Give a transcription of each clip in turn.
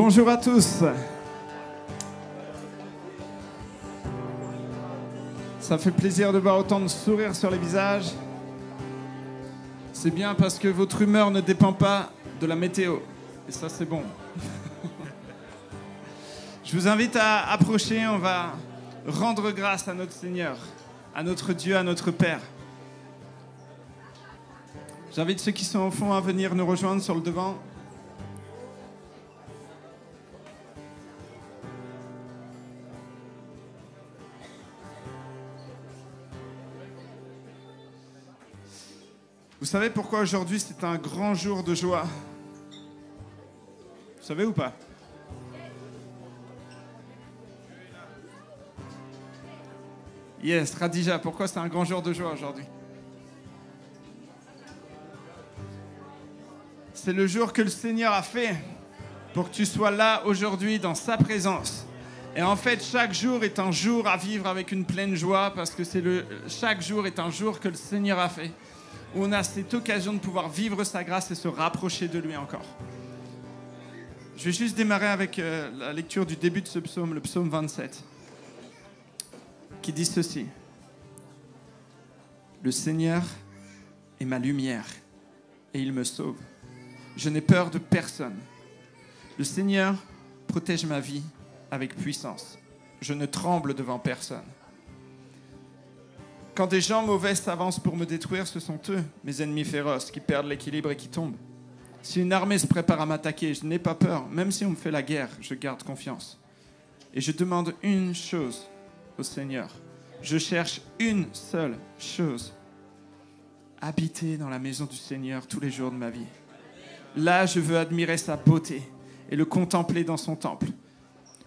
Bonjour à tous. Ça fait plaisir de voir autant de sourires sur les visages. C'est bien parce que votre humeur ne dépend pas de la météo. Et ça, c'est bon. Je vous invite à approcher. On va rendre grâce à notre Seigneur, à notre Dieu, à notre Père. J'invite ceux qui sont au fond à venir nous rejoindre sur le devant. Vous savez pourquoi aujourd'hui c'est un grand jour de joie? Vous savez ou pas? Yes, Radija, pourquoi c'est un grand jour de joie aujourd'hui? C'est le jour que le Seigneur a fait pour que tu sois là aujourd'hui dans sa présence. Et en fait, chaque jour est un jour à vivre avec une pleine joie parce que chaque jour est un jour que le Seigneur a fait. Où on a cette occasion de pouvoir vivre sa grâce et se rapprocher de lui encore. Je vais juste démarrer avec la lecture du début de ce psaume, le psaume 27, qui dit ceci. Le Seigneur est ma lumière et il me sauve. Je n'ai peur de personne. Le Seigneur protège ma vie avec puissance. Je ne tremble devant personne. Quand des gens mauvais s'avancent pour me détruire, ce sont eux, mes ennemis féroces, qui perdent l'équilibre et qui tombent. Si une armée se prépare à m'attaquer, je n'ai pas peur. Même si on me fait la guerre, je garde confiance. Et je demande une chose au Seigneur. Je cherche une seule chose. Habiter dans la maison du Seigneur tous les jours de ma vie. Là, je veux admirer sa beauté et le contempler dans son temple.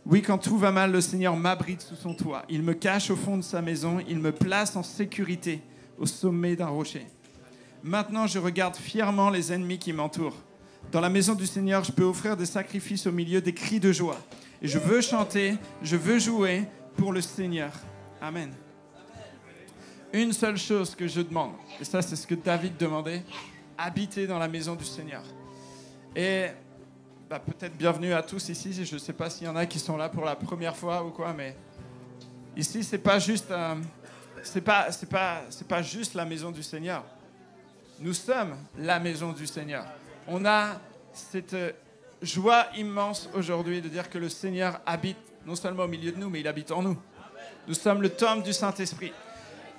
Oui, quand tout va mal, le Seigneur m'abrite sous son toit. Il me cache au fond de sa maison. Il me place en sécurité au sommet d'un rocher. Maintenant, je regarde fièrement les ennemis qui m'entourent. Dans la maison du Seigneur, je peux offrir des sacrifices au milieu des cris de joie. Et je veux chanter, je veux jouer pour le Seigneur. Amen. Une seule chose que je demande, et ça c'est ce que David demandait, habiter dans la maison du Seigneur. Et peut-être bienvenue à tous ici. Je ne sais pas s'il y en a qui sont là pour la première fois ou quoi, mais ici c'est pas juste c'est pas juste la maison du Seigneur. Nous sommes la maison du Seigneur. On a cette joie immense aujourd'hui de dire que le Seigneur habite non seulement au milieu de nous, mais il habite en nous. Nous sommes le temple du Saint-Esprit.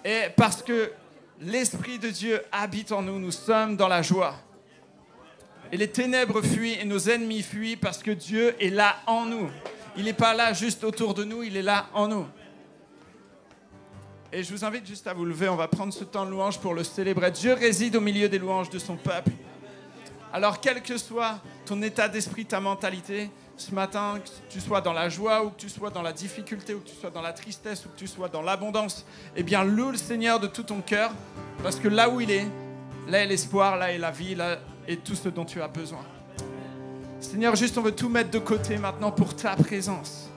Et parce que l'Esprit de Dieu habite en nous, nous sommes dans la joie. Et les ténèbres fuient et nos ennemis fuient parce que Dieu est là en nous. Il n'est pas là juste autour de nous, il est là en nous. Et je vous invite juste à vous lever, on va prendre ce temps de louange pour le célébrer. Dieu réside au milieu des louanges de son peuple. Alors quel que soit ton état d'esprit, ta mentalité, ce matin, que tu sois dans la joie ou que tu sois dans la difficulté ou que tu sois dans la tristesse ou que tu sois dans l'abondance, eh bien loue le Seigneur de tout ton cœur parce que là où il est, là est l'espoir, là est la vie, là et tout ce dont tu as besoin. Seigneur, juste on veut tout mettre de côté maintenant pour ta présence.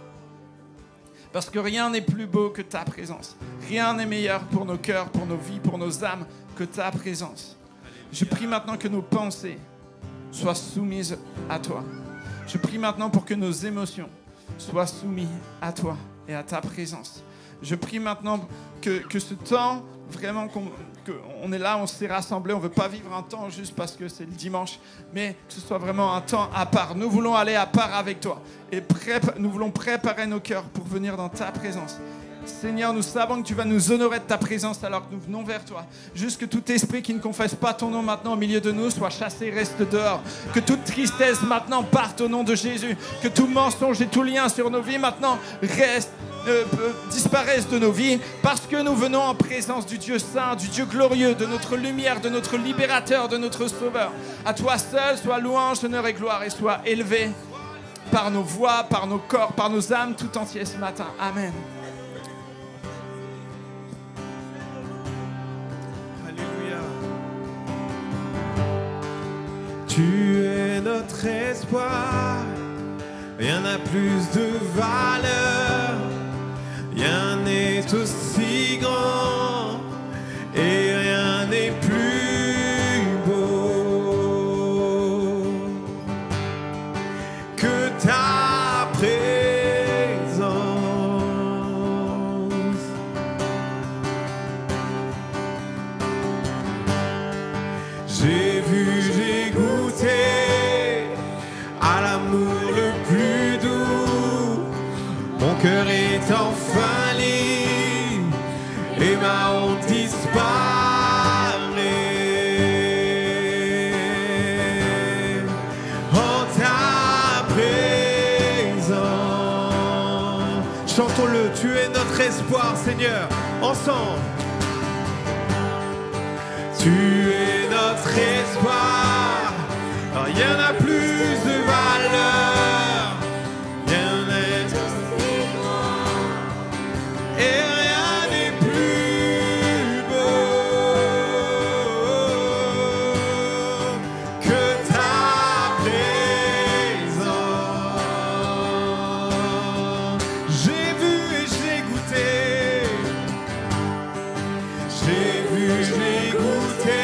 Parce que rien n'est plus beau que ta présence. Rien n'est meilleur pour nos cœurs, pour nos vies, pour nos âmes que ta présence. Je prie maintenant que nos pensées soient soumises à toi. Je prie maintenant pour que nos émotions soient soumises à toi et à ta présence. Je prie maintenant que ce temps, vraiment qu'on est là, on s'est rassemblés, on ne veut pas vivre un temps juste parce que c'est le dimanche, mais que ce soit vraiment un temps à part. Nous voulons aller à part avec toi et nous voulons préparer nos cœurs pour venir dans ta présence. Seigneur, nous savons que tu vas nous honorer de ta présence alors que nous venons vers toi. Juste que tout esprit qui ne confesse pas ton nom maintenant au milieu de nous soit chassé, reste dehors. Que toute tristesse maintenant parte au nom de Jésus. Que tout mensonge et tout lien sur nos vies maintenant disparaissent de nos vies parce que nous venons en présence du Dieu saint, du Dieu glorieux, de notre lumière, de notre libérateur, de notre sauveur. À toi seul soit louange, honneur et gloire et soit élevé par nos voix, par nos corps, par nos âmes tout entiers ce matin. Amen. Tu es notre espoir, rien n'a plus de valeur, rien n'est aussi grand et rien n'est plus beau que ta ma honte disparaît en ta présence. Chantons-le, tu es notre espoir, Seigneur, ensemble. Tu es notre espoir, rien n'a plus de valeur, rien n'est aussi grand, et rien n'est plus beau que ta présence. J'ai vu et j'ai goûté, j'ai vu, j'ai goûté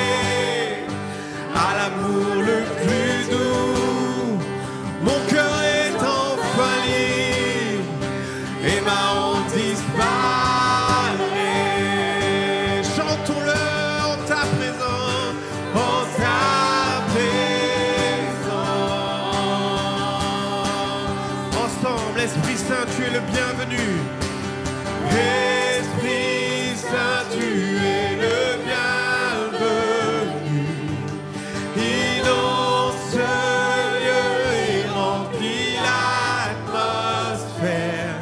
à l'amour le plus doux. Mon cœur est enfin libre et ma honte disparaît. Chantons-le en ta présence, en ta présence. Ensemble, Esprit Saint, tu es le bienvenu. Esprit Saint, tu es le bienvenu. Inonde ce lieu et remplit l'atmosphère.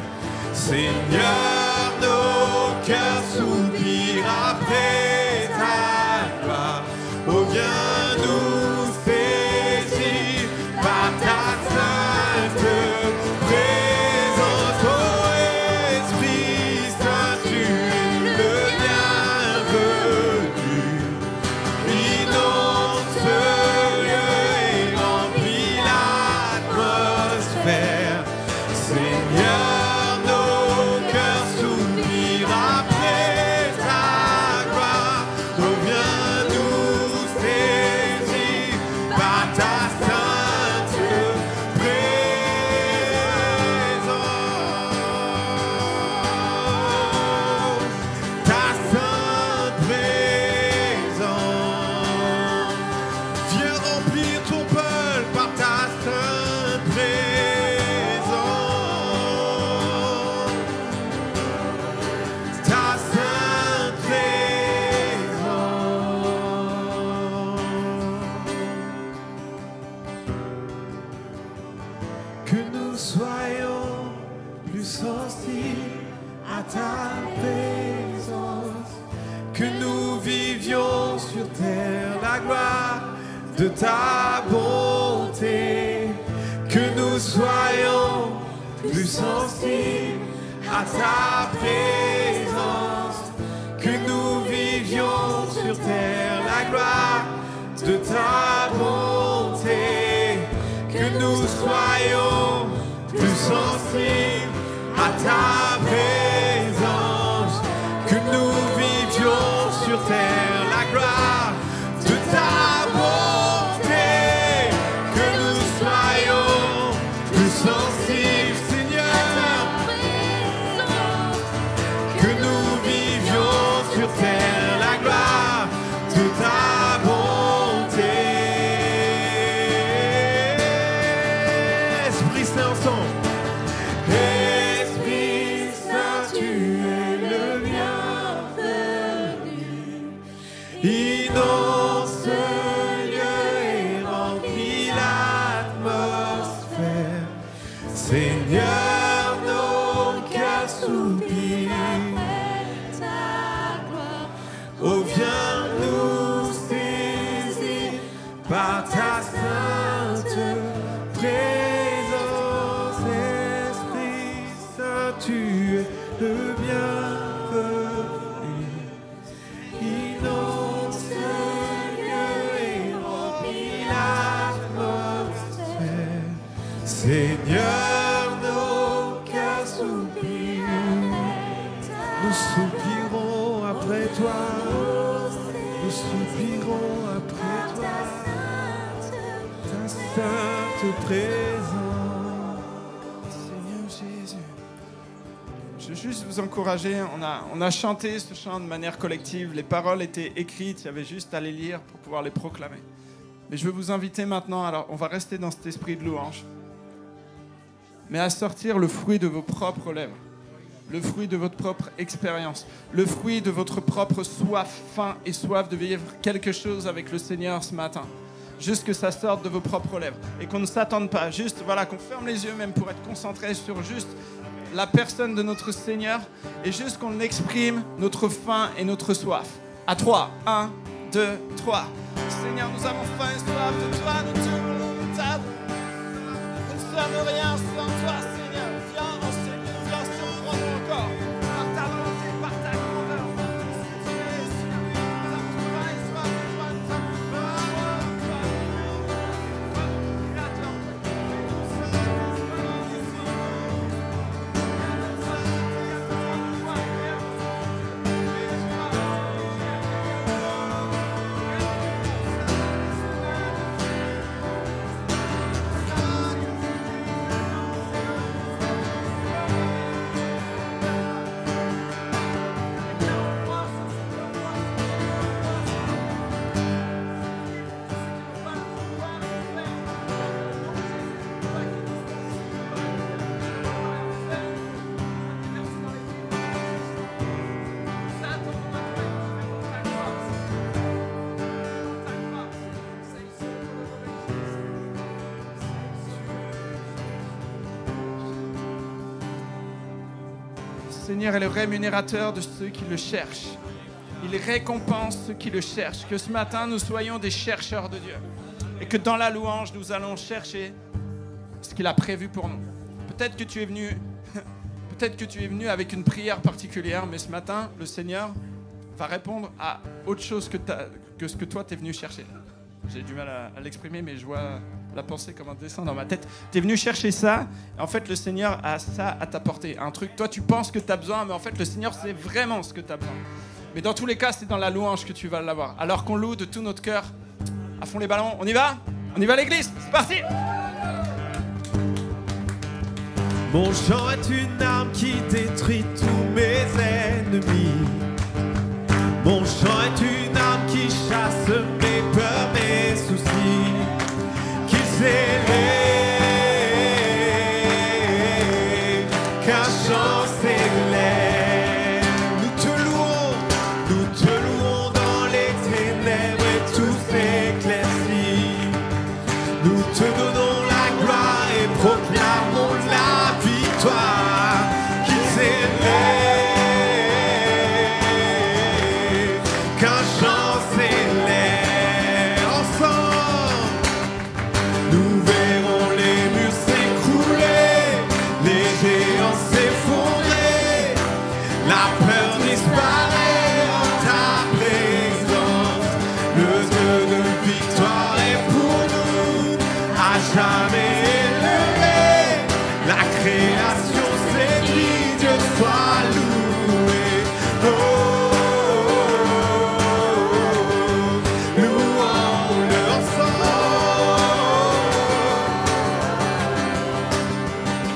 Seigneur, nos cœurs soupirent après ta gloire. Oh, viens nous saisir par ta sainte présence. Oh, Esprit Saint, tu es le bienvenu. Inonde ce lieu et remplit l'atmosphère. Seigneur, nos cœurs soupirent après ta gloire. Oh, viens nous saisir par ta sainte présence. Ta sainte présence. Viens remplir ton peuple par ta sainte présence. Ta sainte présence. Que nous soyons plus sensibles à ta présence, que nous vivions sur terre la gloire de ta bonté, que nous soyons plus sensibles à ta présence, que nous vivions sur terre la gloire de ta bonté, que nous soyons plus sensibles à ta présence, que nous vivions sur terre la gloire de ta bonté, que nous soyons plus sensibles, Seigneur, que nous vivions sur terre la gloire de ta bonté. Esprit Saint, ensemble. Esprit Saint, tu es le bienvenu. Inonde ce lieu et remplit l'atmosphère. Seigneur, nos cœurs soupirent. Oh, viens nous saisir par ta sainte présence. Esprit Saint, tu es le bienvenu. Inonde ce lieu et remplit l'atmosphère. Seigneur, nos cœurs soupirent. Nous soupirons après toi. Nous soupirons après toi. Ta sainte présence. Seigneur Jésus. Je veux juste vous encourager. On a chanté ce chant de manière collective. Les paroles étaient écrites. Il y avait juste à les lire pour pouvoir les proclamer. Mais je veux vous inviter maintenant. Alors, on va rester dans cet esprit de louange. Mais à sortir le fruit de vos propres lèvres. le fruit de votre propre expérience, le fruit de votre propre faim et soif de vivre quelque chose avec le Seigneur ce matin. Juste que ça sorte de vos propres lèvres et qu'on ne s'attende pas, juste voilà, qu'on ferme les yeux même pour être concentré sur juste la personne de notre Seigneur et juste qu'on exprime notre faim et notre soif. À 3, 1, 2, 3. Seigneur, nous avons faim et soif de toi, nous te voulons t'adorer. Nous ne sommes rien sans toi, Seigneur. Viens enseigner, viens surprendre encore par ta volonté, par ta grandeur, par tout ce que tu es, Seigneur. Nous avons faim et soif de toi, nous avons faim et soif de toi, notre Créateur. Nous sommes disponibles ici. Le Seigneur est le rémunérateur de ceux qui le cherchent. Il récompense ceux qui le cherchent. Que ce matin, nous soyons des chercheurs de Dieu. Et que dans la louange, nous allons chercher ce qu'il a prévu pour nous. Peut-être que tu es venu avec une prière particulière, mais ce matin, le Seigneur va répondre à autre chose que ce que toi, tu es venu chercher. J'ai du mal à l'exprimer, mais je vois la pensée comme un dessin dans ma tête. Tu es venu chercher ça, et en fait, le Seigneur a ça à t'apporter. Un truc, toi, tu penses que tu as besoin, mais en fait, le Seigneur sait vraiment ce que tu as besoin. Mais dans tous les cas, c'est dans la louange que tu vas l'avoir. Alors qu'on loue de tout notre cœur, à fond les ballons. On y va ? On y va à l'église ? C'est parti ! Mon chant est une arme qui détruit tous mes ennemis. Mon chant est une arme qui chasse mes peurs, mes soucis. Qu'ils élèvent, qu'un chant s'élève. Nous te louons dans les ténèbres et tout s'éclaircit. Nous te donnons la gloire et proclamons la victoire. Qu'ils élèvent, qu'un chant s'élève. Ensemble, nous verrons les murs s'écrouler, les géants s'effondrer, la peur disparaît en ta présence. Le Dieu de victoire est pour nous, à jamais élevé. La création s'écrie, Dieu soit loué. Oh, louons-le ensemble.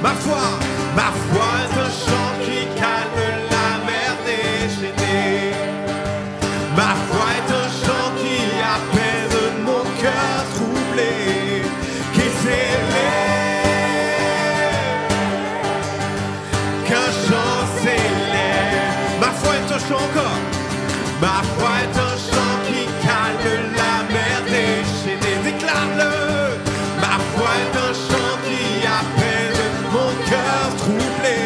Ma foi est un chant qui calme la mer déchaînée. Ma foi est un chant qui apaise mon cœur troublé. Qui s'élève, qu'un chant s'élève. Ma foi est un chant encore. Ma foi est un chant qui calme la mer déchaînée. Déclare-le. Ma foi est un chant qui apaise mon cœur troublé.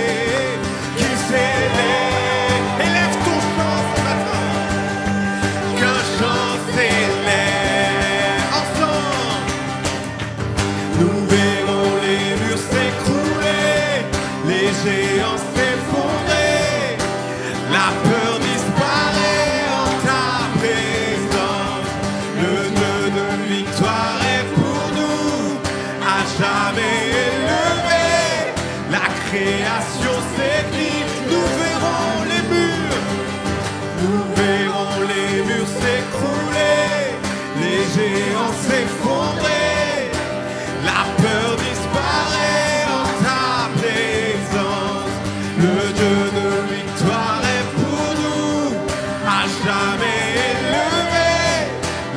Qui s'élève. Élève ton chant ce matin. Qu'un chant s'élève. Ensemble, nous verrons les murs s'écrouler, les géants s'effondrer, la peur disparaît en ta présence. Le Dieu de victoire est pour nous, à jamais élevé. La création s'écrie, nous verrons les murs s'écrouler, les géants s'effondrer, la peur disparaît en ta présence. Le Dieu de victoire est pour nous, à jamais élevé.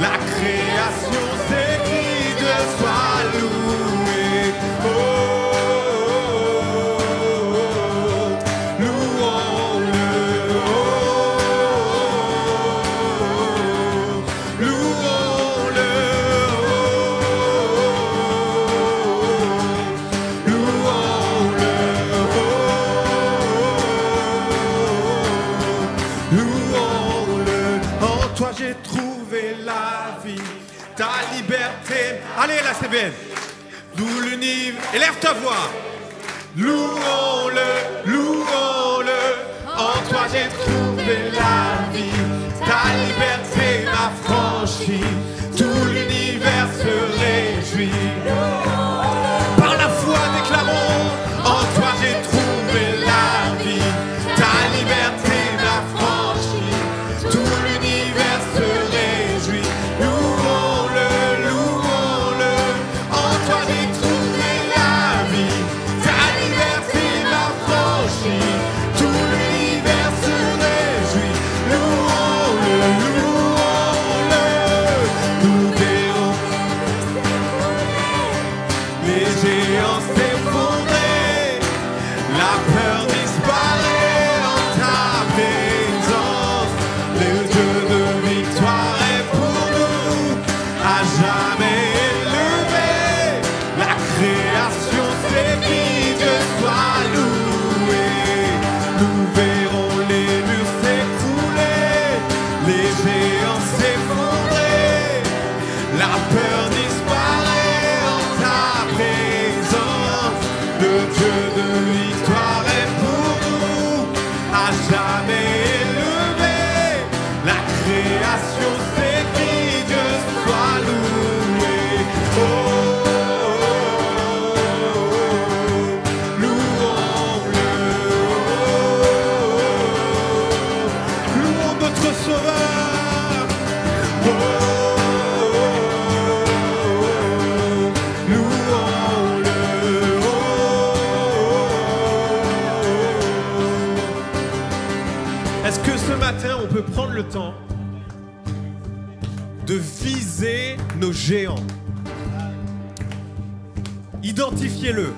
La création s'écrie, Dieu soit loué. Oh, louons j'ai trouvé la vie, ta liberté. Allez, la CBN. D'où l'univers. Élève ta voix. Louons-le, louons-le. En toi j'ai trouvé la vie, ta liberté m'a franchi. Tout l'univers se réjouit. Par la foi déclarons, en toi j'ai trouvé la vie, ta liberté m'a franchi. Tout l'univers se réjouit. Louons-le, louons-le. En toi j'ai trouvé la vie, ta liberté m'a franchi. Tout l'univers se réjouit. Louons-le, louons-le. Nous verrons les géants s'effondrer, la peur disparaît en ta présence. Le Dieu de victoire est pour nous, à jamais élevé. La création s'ébrit, Dieu soit loué. Nous verrons les murs s'écrouler, les géants s'effondrer, la peur disparaît en ta présence. Le Dieu de victoire est pour nous, à jamais élevé. La création s'ébrit, Dieu soit loué. Oh, oh, oh, louons-le. Louons notre Sauveur. Oh, louons-le. Est-ce que ce matin on peut prendre le temps de viser nos géants? Identifiez-le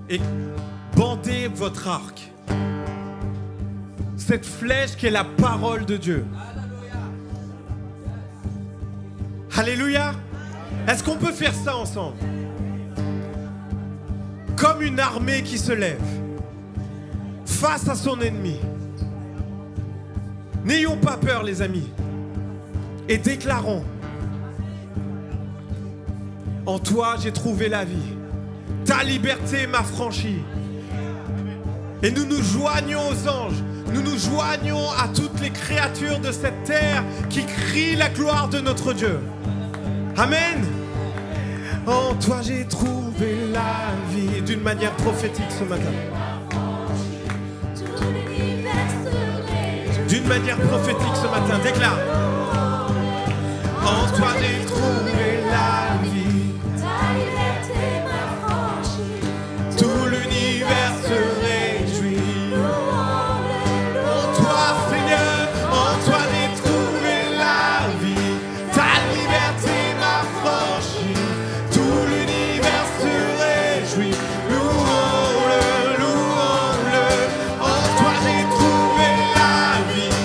et bandez votre arc. Cette flèche qui est la parole de Dieu. Alléluia. Est-ce qu'on peut faire ça ensemble? Comme une armée qui se lève face à son ennemi. N'ayons pas peur, les amis, et déclarons: en toi j'ai trouvé la vie, ta liberté m'a franchi. Et nous nous joignons aux anges, nous nous joignons à toutes les créatures de cette terre qui crient la gloire de notre Dieu. Amen. En toi j'ai trouvé la vie. D'une manière prophétique ce matin. D'une manière prophétique ce matin, déclare: en toi j'ai trouvé la vie, ta liberté m'a franchi. Tout l'univers se réjouit. En toi, Seigneur, en toi j'ai trouvé la vie, ta liberté m'a franchi. Tout l'univers se réjouit. Louons-le, louons-le. En toi j'ai trouvé la vie,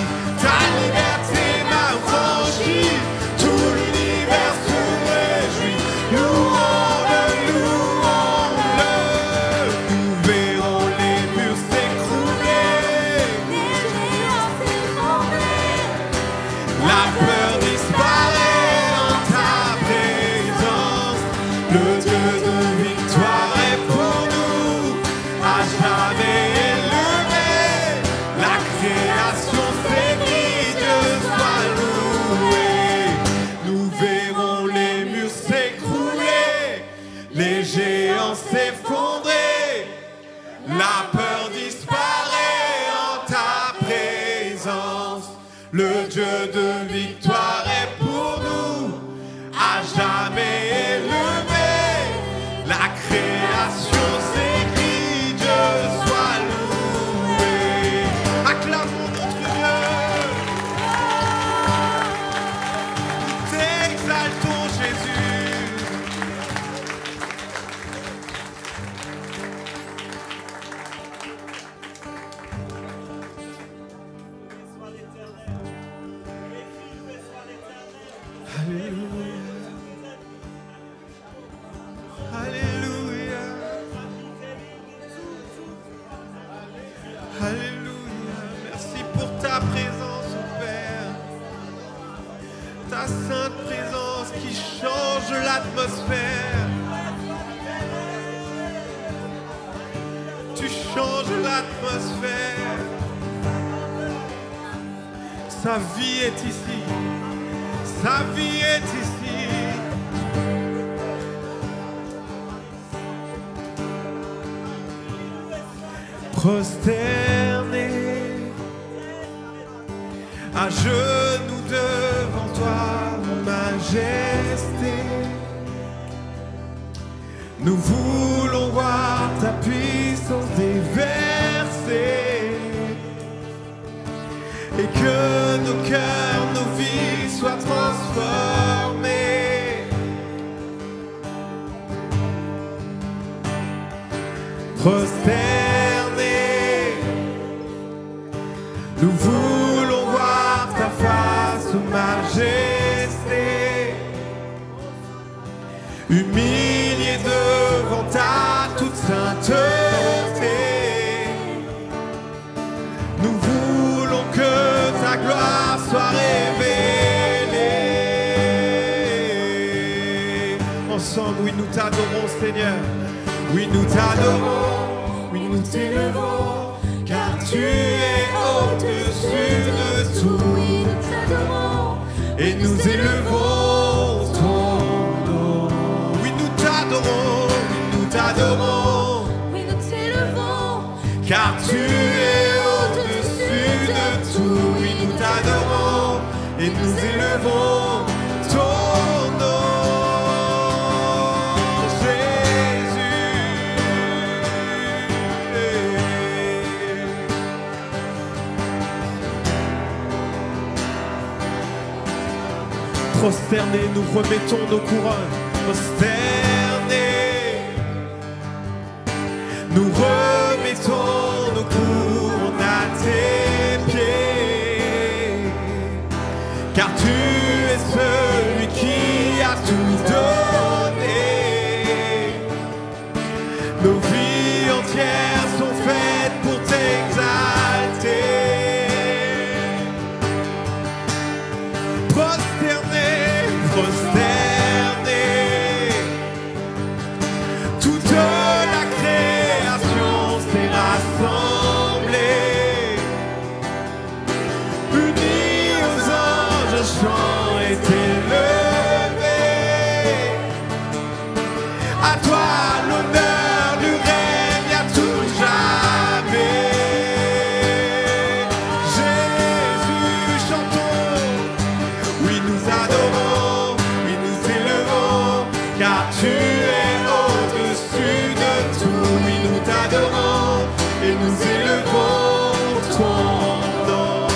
ta liberté m'a franchi. Tout l'univers se réjouit. Louons-le, louons-le. Nous verrons les murs s'écrouler, les géants s'effondrer. La peur disparaît en ta présence. Le Dieu de victoire est pour nous, à jamais élevé. La création s'ébrit, Dieu soit loué. Nous verrons les murs s'écrouler, les géants s'effondrer. La peur disparaît en ta présence. Le Dieu de victoire est pour nous, à jamais élevé. La création s'écrit, Dieu soit loué. Acclamons notre Dieu. T'exaltons Jésus. Alléluia. Alléluia. Alléluia. Merci pour ta présence. Ta sainte présence qui change l'atmosphère. Tu changes l'atmosphère. Sa vie est ici. Sa vie est ici. Prosterné à genoux devant toi, majesté. Nous voulons voir ta puissance déversée et que nos cœurs, nos vies soient transformées. Prosterné, nous voulons voir ta face, majesté, humilié devant ta toute sainteté. Nous voulons que ta gloire soit révélée. Ensemble, oui, nous t'adorons, Seigneur. Oui, nous t'adorons, oui, nous t'élevons, car tu es au-dessus de tout. Oui, nous t'adorons, Et nous élevons ton nom. Oui, nous t'adorons, oui, nous t'adorons, oui, nous t'élevons, car tu es au-dessus de tout. Oui, nous t'adorons et nous élevons ton nom, Jésus. Prosternés, nous remettons nos couronnes. Prosternés, nous remettons nos couronnes à tes pieds, car tu es celui qui a tout donné. Nos vies entières sont faites pour t'exalter. Prosternés, prosternés, toute la création s'est rassemblée, unis aux anges, un chant est élevé. À toi l'honneur, le règne à tout jamais. Jésus, chantons. Oui, nous adorons, oui, nous élevons, car tu es au-dessus de tout. Oui, nous t'adorons et nous élevons ton nom.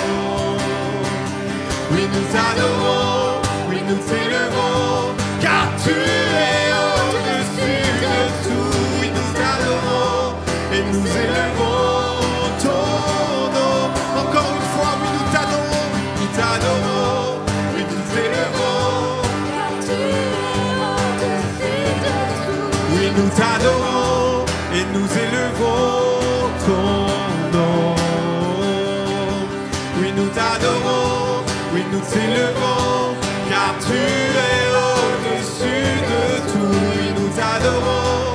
Oui, nous t'adorons, oui, nous t'élevons, car tu es au-dessus de tout. Oui, nous t'adorons et nous élevons ton nom. Encore une fois, oui, nous t'adorons, nous t'adorons. Oui, nous élevons, car tu es au-dessus de tout. oui, nous t'adorons et nous élevons ton nom. Oui, nous t'adorons, oui, nous t'élevons, car tu es au-dessus de tout. Oui, nous t'adorons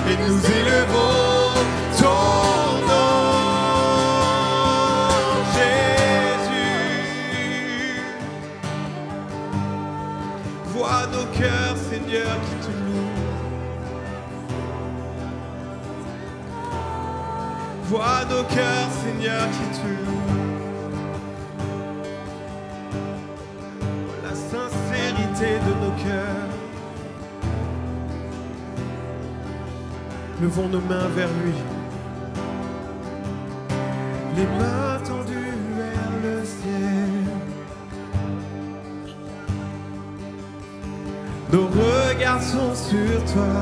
et nous élevons ton nom, Jésus. Vois nos cœurs, Seigneur, qui te louent. Vois nos cœurs, Seigneur, qui te louent. La sincérité de nos cœurs. Levons nos mains vers lui. Les mains tendues vers le ciel. Nos regards sont sur toi.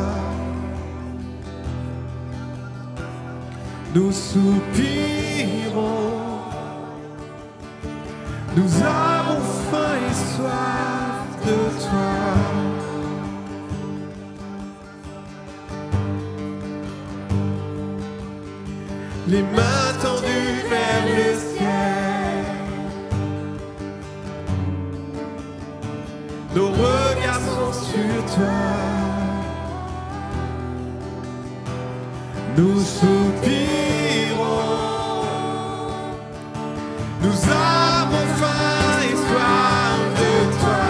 Nous soupirons. Nous avons faim et soif de toi. Les mains tendues vers le ciel. nos regards sont sur toi. Nous soupirons, nous avons faim et soif de toi.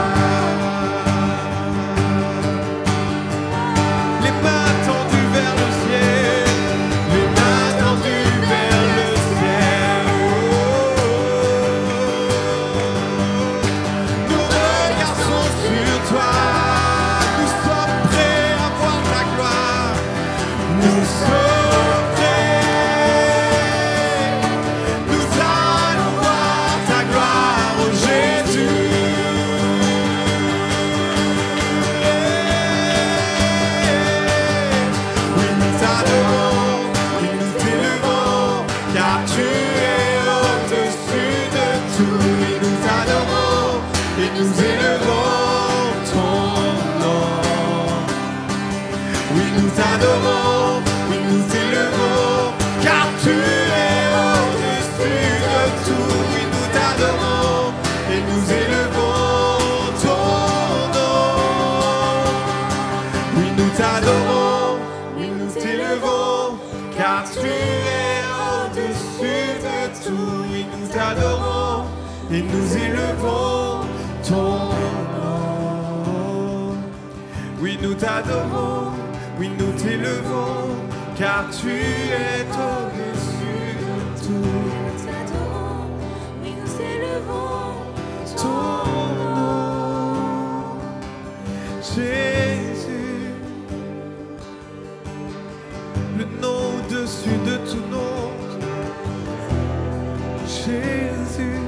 Les mains tendues vers le ciel, les mains tendues vers le ciel. Nos regards sont sur toi, nous sommes prêts à voir ta gloire. Nous sommes et nous élevons ton nom. Oui, nous t'adorons, oui, nous t'élevons, car tu es au-dessus de tout. Nous t'adorons, oui, nous élevons Ton nom, Jésus, le nom au-dessus de tout nom. Jésus,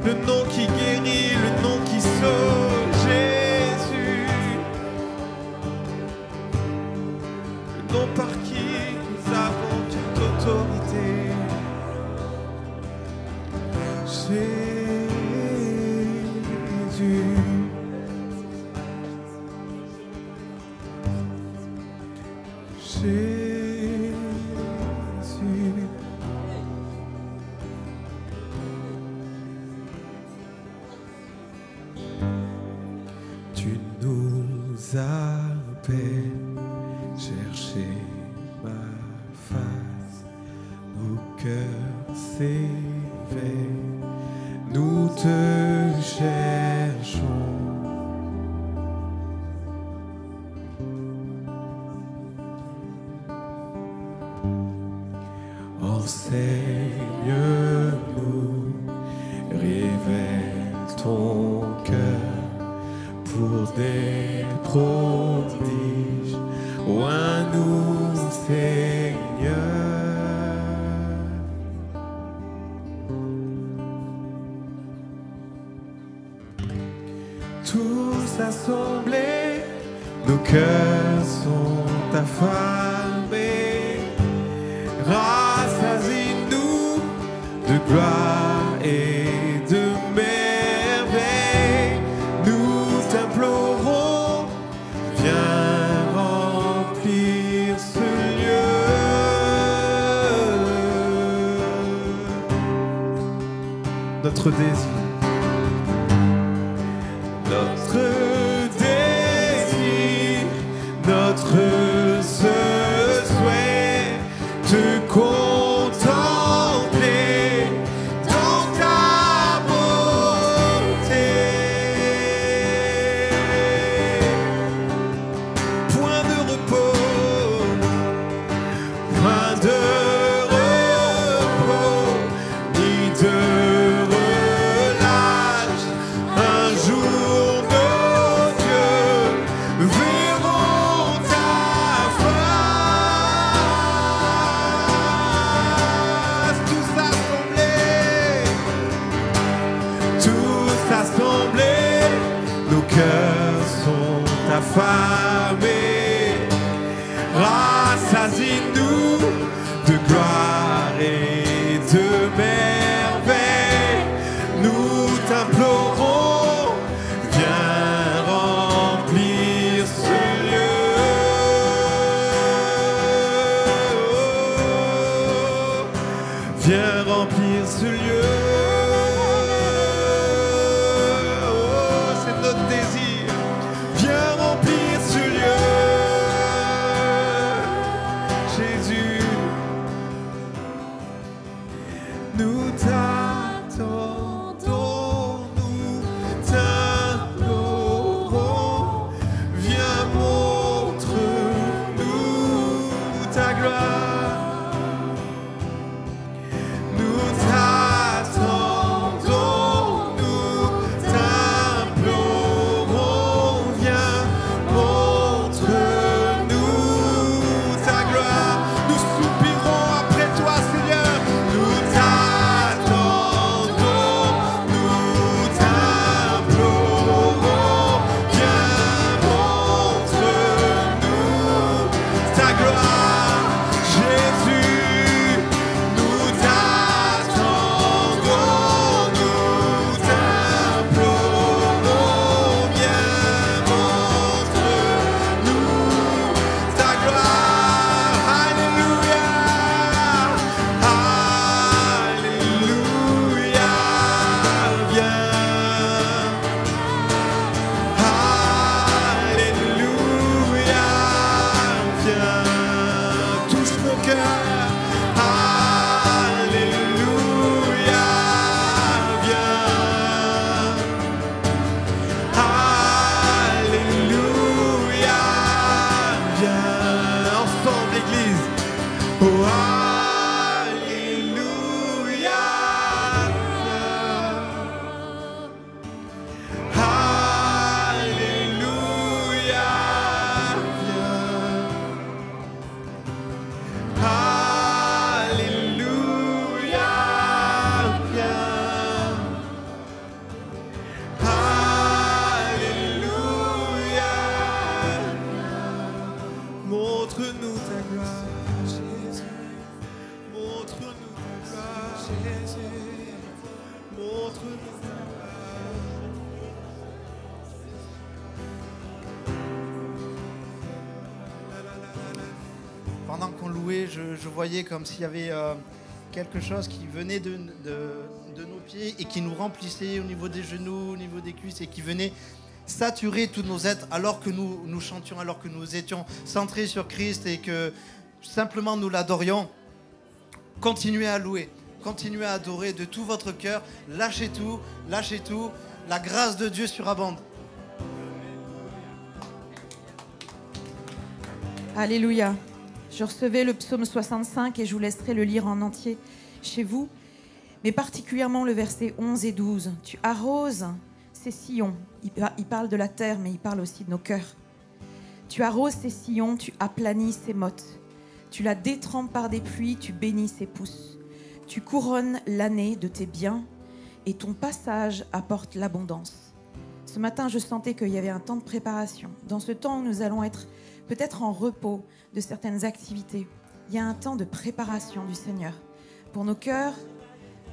le nom qui guérit, le nom qui sauve, Jésus, le nom par qui nous avons toute autorité, Jésus, Jésus. Tu nous appelles chercher ma face, nos cœurs s'éveillent, nous te cherchons. Enseigne-nous, révèle ton cœur pour des prodiges, oins-nous, Seigneur. Tous assemblés, nos cœurs sont affamés. Rassasie-nous de gloire et de merveille. Nous t'implorons, viens remplir ce lieu. Notre désir. Notre désir, notre seul souhait, te contempler dans ta beauté. Point de repos, point de repos, ni de relâche. Un jour nos yeux verront ta face. Tous assemblés, nos cœurs sont affamés. Rassasie-nous de gloire et de merveille. Nous t'implorons, viens remplir ce lieu. Viens remplir ce lieu. nous t'attendons, nous t'implorons. Viens, montre-nous ta gloire. Nous t'attendons, nous t'implorons. Viens, montre-nous ta gloire. Nous soupirons après toi, Seigneur. Nous t'attendons, nous t'implorons. Viens, montre-nous ta gloire. Jésus, nous t'attendons, nous t'implorons. Viens, montre-nous ta gloire. Alléluia, Alléluia, viens. Alléluia, viens. Touche mon cœur. Alléluia, viens. Alléluia, viens. Ensemble, Église. Oh, Alléluia, viens. Alléluia, viens. Alléluia, viens. Alléluia, montre-nous ta gloire, Jésus. Montre-nous ta gloire, Jésus. Montre-nous ta Pendant qu'on louait, je voyais comme s'il y avait quelque chose qui venait de nos pieds et qui nous remplissait au niveau des genoux, au niveau des cuisses et qui venait saturer tous nos êtres alors que nous chantions, alors que nous étions centrés sur Christ et que simplement nous l'adorions. Continuez à louer, continuez à adorer de tout votre cœur, lâchez tout, la grâce de Dieu surabonde. Alléluia. Je recevais le psaume 65 et je vous laisserai le lire en entier chez vous, mais particulièrement le verset 11 et 12. Tu arroses ces sillons. Il parle de la terre, mais il parle aussi de nos cœurs. Tu arroses ces sillons, tu aplanis ses mottes. Tu la détrempes par des pluies, tu bénis ses pousses. Tu couronnes l'année de tes biens et ton passage apporte l'abondance. Ce matin, je sentais qu'il y avait un temps de préparation. Dans ce temps où nous allons être peut-être en repos de certaines activités, il y a un temps de préparation du Seigneur pour nos cœurs,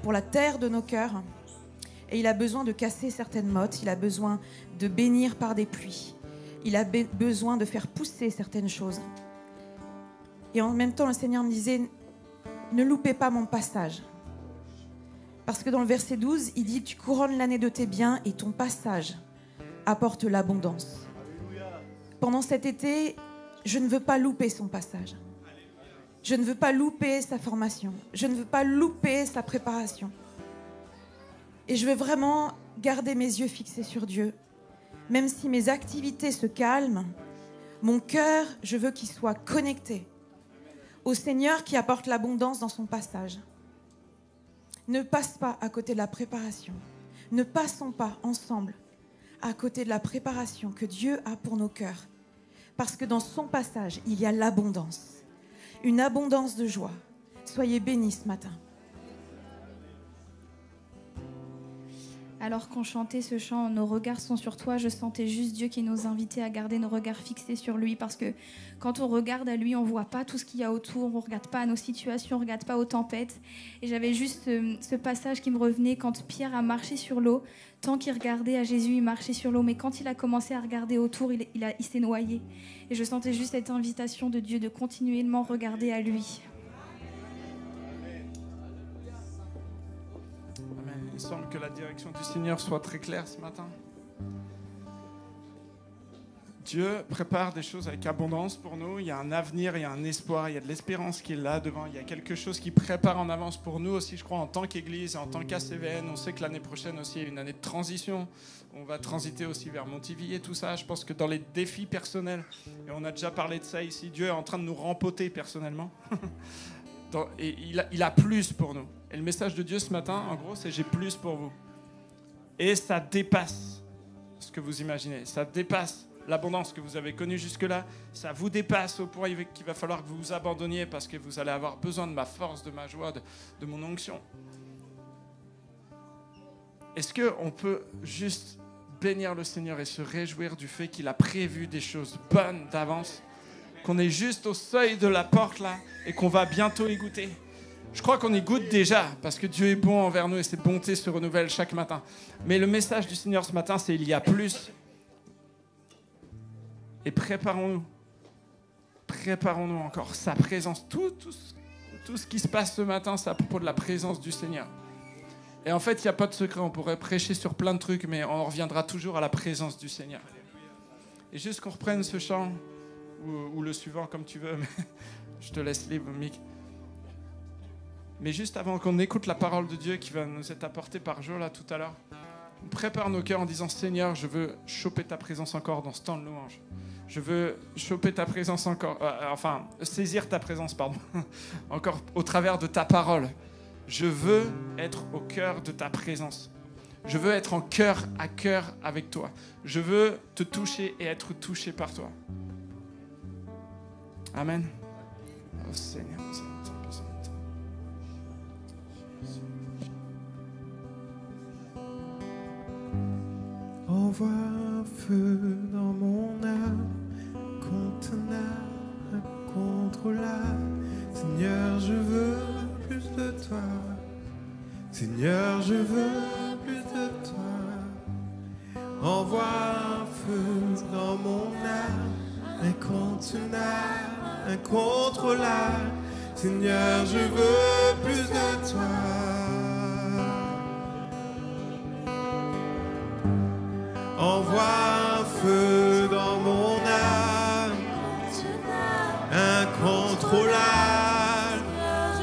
pour la terre de nos cœurs. Et il a besoin de casser certaines mottes, il a besoin de bénir par des pluies, il a besoin de faire pousser certaines choses. Et en même temps, le Seigneur me disait, ne loupez pas mon passage. Parce que dans le verset 12, il dit, tu couronnes l'année de tes biens et ton passage apporte l'abondance. Pendant cet été, je ne veux pas louper son passage. Je ne veux pas louper sa formation. Je ne veux pas louper sa préparation. Et je veux vraiment garder mes yeux fixés sur Dieu. Même si mes activités se calment, mon cœur, je veux qu'il soit connecté au Seigneur qui apporte l'abondance dans son passage. Ne passe pas à côté de la préparation. Ne passons pas ensemble à côté de la préparation que Dieu a pour nos cœurs. Parce que dans son passage, il y a l'abondance. Une abondance de joie. Soyez bénis ce matin. Alors qu'on chantait ce chant, nos regards sont sur toi, je sentais juste Dieu qui nous invitait à garder nos regards fixés sur lui, parce que quand on regarde à lui, on ne voit pas tout ce qu'il y a autour, on ne regarde pas à nos situations, on ne regarde pas aux tempêtes. Et j'avais juste ce passage qui me revenait quand Pierre a marché sur l'eau. Tant qu'il regardait à Jésus, il marchait sur l'eau, mais quand il a commencé à regarder autour, il s'est noyé. Et je sentais juste cette invitation de Dieu de continuellement regarder à lui. Il semble que la direction du Seigneur soit très claire ce matin. Dieu prépare des choses avec abondance pour nous. Il y a un avenir, il y a un espoir, il y a de l'espérance qui est là devant. Il y a quelque chose qui prépare en avance pour nous aussi, je crois, en tant qu'Église, en tant qu'ACVN. On sait que l'année prochaine aussi est une année de transition. On va transiter aussi vers Montivy et tout ça. Je pense que dans les défis personnels, et on a déjà parlé de ça ici, Dieu est en train de nous rempoter personnellement. Et il a plus pour nous. Et le message de Dieu ce matin, en gros, c'est « j'ai plus pour vous ». Et ça dépasse ce que vous imaginez. Ça dépasse l'abondance que vous avez connue jusque-là. Ça vous dépasse au point qu'il va falloir que vous vous abandonniez parce que vous allez avoir besoin de ma force, de ma joie, de mon onction. Est-ce qu'on peut juste bénir le Seigneur et se réjouir du fait qu'il a prévu des choses bonnes d'avance, qu'on est juste au seuil de la porte là et qu'on va bientôt y goûter? Je crois qu'on y goûte déjà parce que Dieu est bon envers nous et ses bontés se renouvellent chaque matin. Mais le message du Seigneur ce matin, c'est il y a plus. Et préparons-nous encore. Sa présence, tout ce qui se passe ce matin, c'est à propos de la présence du Seigneur. Et en fait, il n'y a pas de secret. On pourrait prêcher sur plein de trucs, mais on reviendra toujours à la présence du Seigneur. Et juste qu'on reprenne ce chant, ou le suivant, comme tu veux, mais je te laisse libre, Mick. Mais juste avant qu'on écoute la parole de Dieu qui va nous être apportée par Jo là tout à l'heure, on prépare nos cœurs en disant « Seigneur, je veux choper ta présence encore dans ce temps de louange. Je veux choper ta présence encore, saisir ta présence, pardon, encore au travers de ta parole. Je veux être au cœur de ta présence. Je veux être en cœur à cœur avec toi. Je veux te toucher et être touché par toi. » Amen. Oh Seigneur, nous avons tant besoin de toi. Envoie un feu dans mon âme, contenable, incontrôlable. Seigneur, je veux plus de toi. Seigneur, je veux plus de toi. Envoie un feu dans mon âme, incontenable, incontrôlable. Seigneur, je veux plus de toi. Envoie un feu dans mon âme, incontrôlable.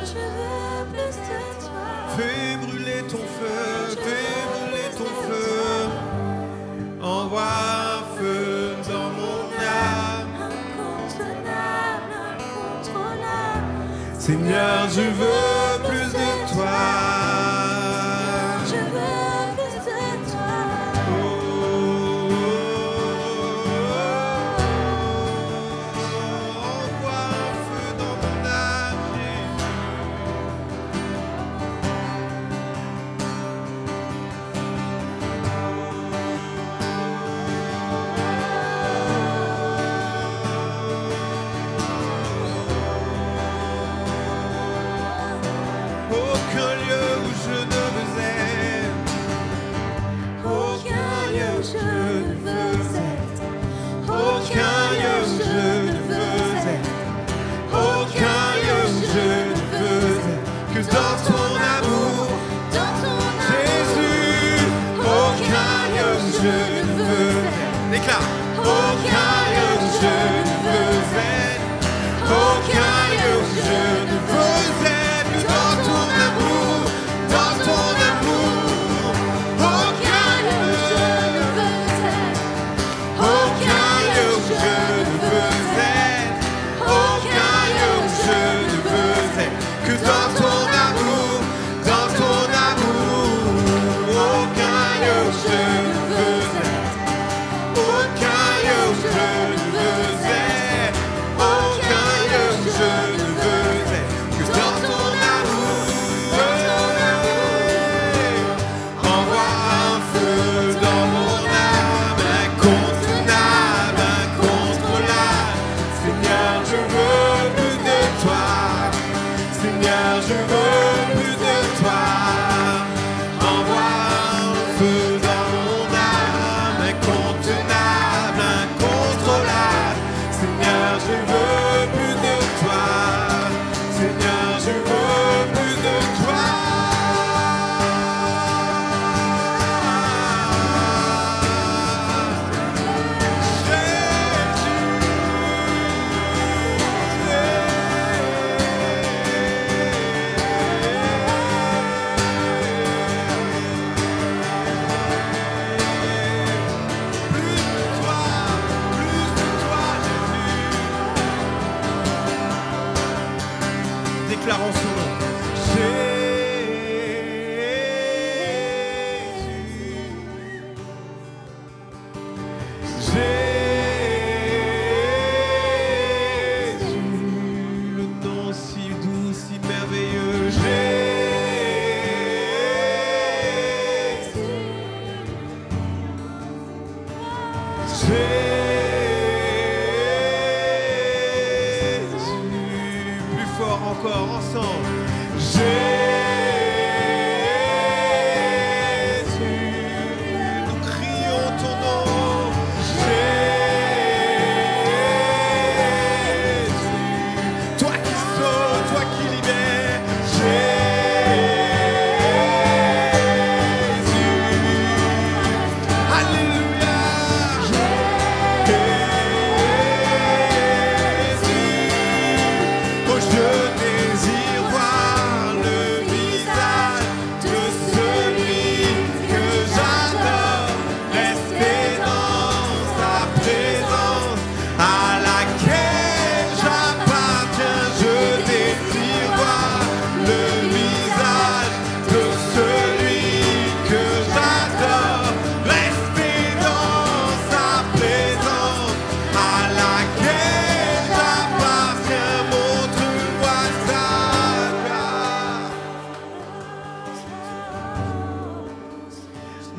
Je veux plus de toi. Fais brûler ton feu, fais brûler ton feu. Envoie un feu dans mon âme, Incontenable, incontrôlable. Seigneur, je veux plus de toi. Je veux plus de toi. Envoie un feu dans mon âme,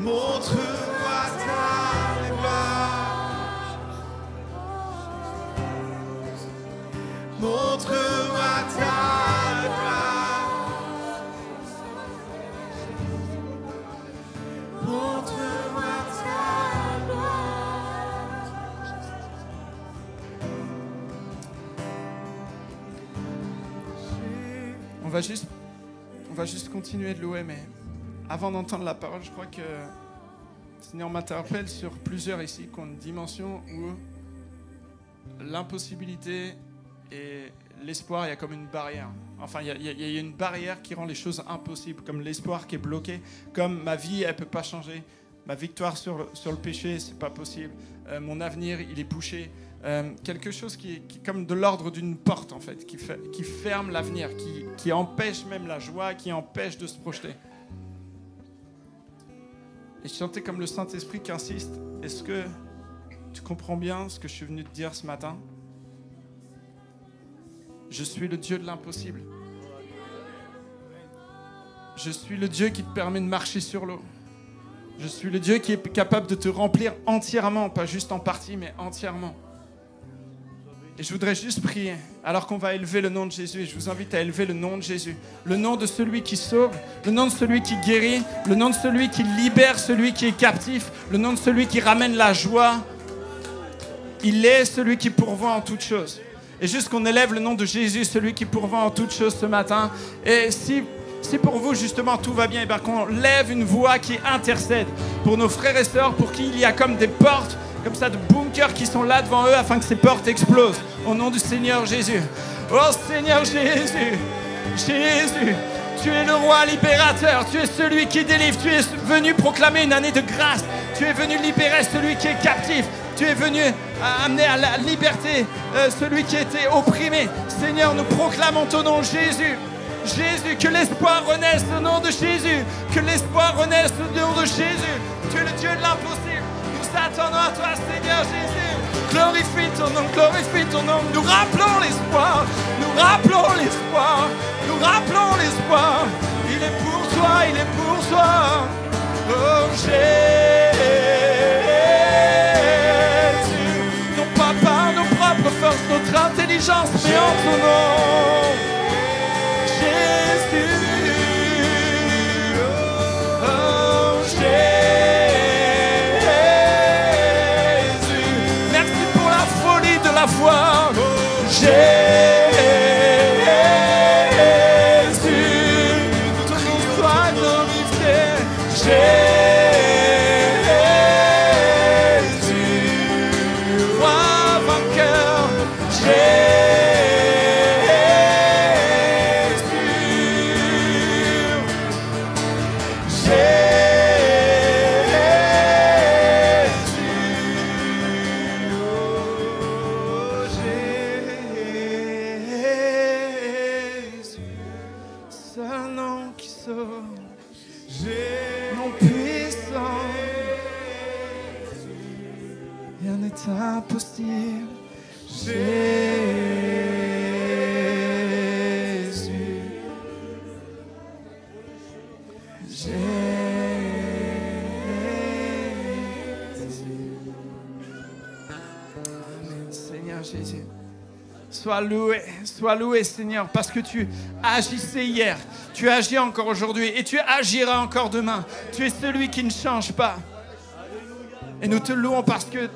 Montre-moi ta gloire. Montre-moi ta gloire. Montre-moi ta gloire. On va juste continuer de louer, mais avant d'entendre la parole, je crois que le Seigneur m'interpelle sur plusieurs ici qui ont une dimension où l'impossibilité et l'espoir, il y a comme une barrière. Enfin, il y a une barrière qui rend les choses impossibles, comme l'espoir qui est bloqué, comme ma vie, elle ne peut pas changer. Ma victoire sur le péché, c'est pas possible. Mon avenir, il est bouché. Quelque chose qui est comme de l'ordre d'une porte, en fait, qui ferme l'avenir, qui empêche même la joie, qui empêche de se projeter. Et je sentais comme le Saint-Esprit qui insiste. Est-ce que tu comprends bien ce que je suis venu te dire ce matin? Je suis le Dieu de l'impossible. Je suis le Dieu qui te permet de marcher sur l'eau. Je suis le Dieu qui est capable de te remplir entièrement, pas juste en partie, mais entièrement. Et je voudrais juste prier, alors qu'on va élever le nom de Jésus, et je vous invite à élever le nom de Jésus, le nom de celui qui sauve, le nom de celui qui guérit, le nom de celui qui libère celui qui est captif, le nom de celui qui ramène la joie. Il est celui qui pourvoit en toutes choses. Et juste qu'on élève le nom de Jésus, celui qui pourvoit en toutes choses ce matin. Et si pour vous, justement, tout va bien, et bien qu'on lève une voix qui intercède pour nos frères et sœurs, pour qui il y a comme des portes, comme ça, de bunkers qui sont là devant eux, afin que ces portes explosent. Au nom du Seigneur Jésus. Oh Seigneur Jésus, Jésus, tu es le roi libérateur, tu es celui qui délivre, tu es venu proclamer une année de grâce, tu es venu libérer celui qui est captif, tu es venu amener à la liberté celui qui était opprimé. Seigneur, nous proclamons ton nom Jésus. Jésus, que l'espoir renaisse au nom de Jésus. Que l'espoir renaisse au nom de Jésus. Tu es le Dieu de l'impossible. Nous attendons à toi, Seigneur Jésus. Glorifie ton nom, glorifie ton nom. Nous rappelons l'espoir. Nous rappelons l'espoir. Nous rappelons l'espoir. Il est pour toi, il est pour toi. Oh Jésus. Non pas par nos propres forces, notre intelligence, mais en ton nom. La foi, Jésus, ton nom soit glorifié, Jésus, roi vainqueur, impossible, Jésus, Amen, Seigneur Jésus. Sois loué Seigneur, parce que tu agissais hier, tu agis encore aujourd'hui et tu agiras encore demain. Tu es celui qui ne change pas. Et nous te louons parce que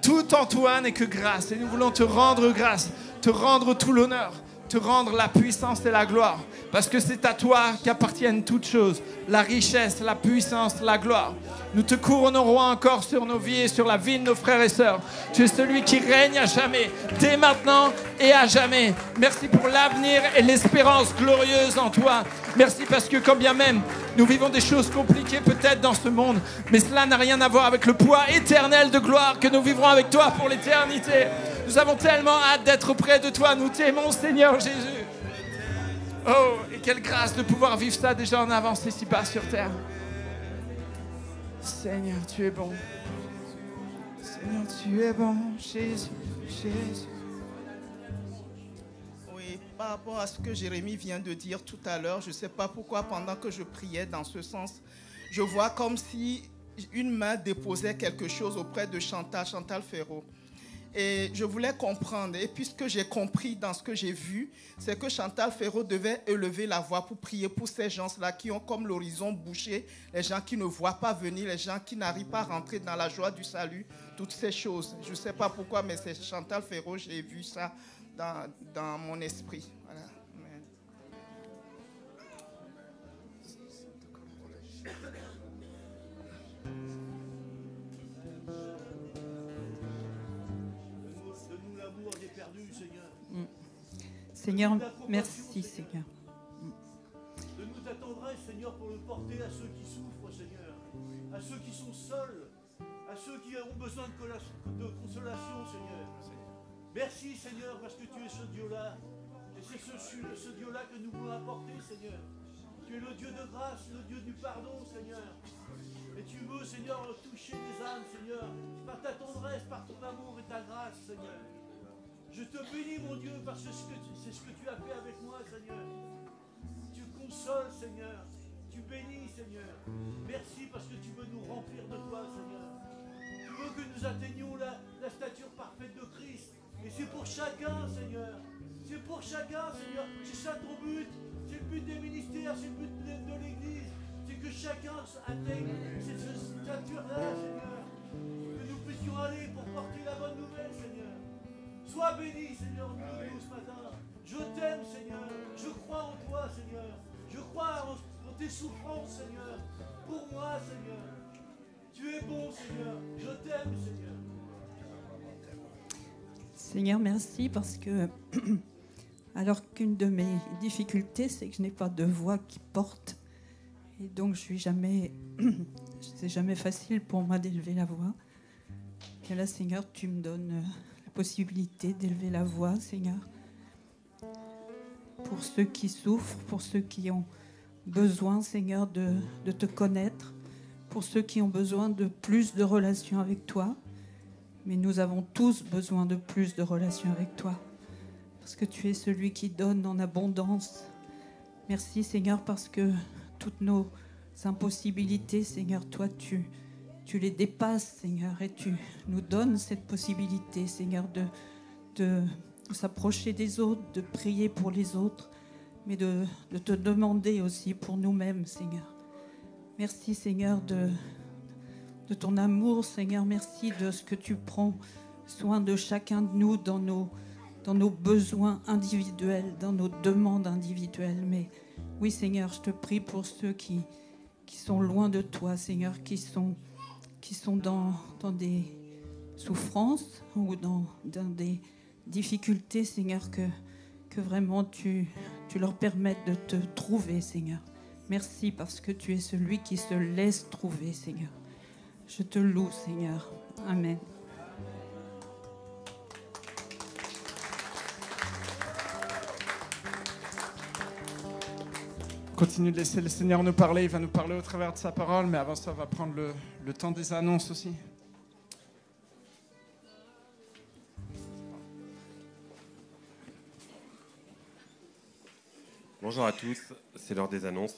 tout en toi n'est que grâce. Et nous voulons te rendre grâce, te rendre tout l'honneur, te rendre la puissance et la gloire. Parce que c'est à toi qu'appartiennent toutes choses, la richesse, la puissance, la gloire. Nous te couronnerons encore sur nos vies et sur la vie de nos frères et sœurs. Tu es celui qui règne à jamais, dès maintenant et à jamais. Merci pour l'avenir et l'espérance glorieuse en toi. Merci parce que quand bien même nous vivons des choses compliquées peut-être dans ce monde, mais cela n'a rien à voir avec le poids éternel de gloire que nous vivrons avec toi pour l'éternité. Nous avons tellement hâte d'être près de toi. Nous t'aimons, Seigneur Jésus. Oh, et quelle grâce de pouvoir vivre ça déjà en avance ici-bas sur terre. Seigneur, tu es bon. Seigneur, tu es bon. Jésus, Jésus. Oui, par rapport à ce que Jérémie vient de dire tout à l'heure, je ne sais pas pourquoi, pendant que je priais dans ce sens, je vois comme si une main déposait quelque chose auprès de Chantal Ferraud. Et je voulais comprendre. Et puis ce que j'ai compris dans ce que j'ai vu, c'est que Chantal Ferraud devait élever la voix pour prier pour ces gens-là qui ont comme l'horizon bouché, les gens qui ne voient pas venir, les gens qui n'arrivent pas à rentrer dans la joie du salut, toutes ces choses. Je ne sais pas pourquoi, mais c'est Chantal Ferraud, j'ai vu ça dans mon esprit. Voilà. Amen. Donne-nous l'amour des perdus, Seigneur. Seigneur, merci, Seigneur. Donne-nous ta tendresse, Seigneur, pour le porter à ceux qui souffrent, Seigneur. À ceux qui sont seuls. À ceux qui ont besoin de consolation, Seigneur. Merci, Seigneur, parce que tu es ce Dieu-là. Et c'est ce Dieu-là que nous voulons apporter, Seigneur. Tu es le Dieu de grâce, le Dieu du pardon, Seigneur. Et tu veux, Seigneur, toucher les âmes, Seigneur, par ta tendresse, par ton amour et ta grâce, Seigneur. Je te bénis, mon Dieu, parce que c'est ce que tu as fait avec moi, Seigneur. Tu consoles, Seigneur. Tu bénis, Seigneur. Merci parce que tu veux nous remplir de toi, Seigneur. Tu veux que nous atteignions la stature parfaite de Christ. Et c'est pour chacun, Seigneur. C'est pour chacun, Seigneur. C'est ça ton but. C'est le but des ministères, c'est le but de l'Église. C'est que chacun atteigne cette stature-là, Seigneur. Que nous puissions aller pour porter la bonne nouvelle, Seigneur. Sois béni, Seigneur, nous ce matin. Je t'aime, Seigneur. Je crois en toi, Seigneur. Je crois en tes souffrances, Seigneur. Pour moi, Seigneur. Tu es bon, Seigneur. Je t'aime, Seigneur. Seigneur, merci parce que, alors qu'une de mes difficultés, c'est que je n'ai pas de voix qui porte. Et donc, c'est jamais facile pour moi d'élever la voix. Et là, Seigneur, tu me donnes la possibilité d'élever la voix, Seigneur. Pour ceux qui souffrent, pour ceux qui ont besoin, Seigneur, de te connaître, pour ceux qui ont besoin de plus de relations avec toi. Mais nous avons tous besoin de plus de relations avec toi, parce que tu es celui qui donne en abondance. Merci, Seigneur, parce que toutes nos impossibilités, Seigneur, toi, tu les dépasses, Seigneur, et tu nous donnes cette possibilité, Seigneur, de s'approcher des autres, de prier pour les autres, mais de te demander aussi pour nous-mêmes, Seigneur. Merci, Seigneur, de ton amour, Seigneur. Merci de ce que tu prends soin de chacun de nous dans nos besoins individuels, dans nos demandes individuelles. Mais oui, Seigneur, je te prie pour ceux qui sont loin de toi, Seigneur, qui sont dans des souffrances ou dans des difficultés, Seigneur, que vraiment tu leur permettes de te trouver, Seigneur. Merci parce que tu es celui qui se laisse trouver, Seigneur. Je te loue, Seigneur. Amen. Continue de laisser le Seigneur nous parler. Il va nous parler au travers de sa parole, mais avant ça, on va prendre le temps des annonces aussi. Bonjour à tous, c'est l'heure des annonces.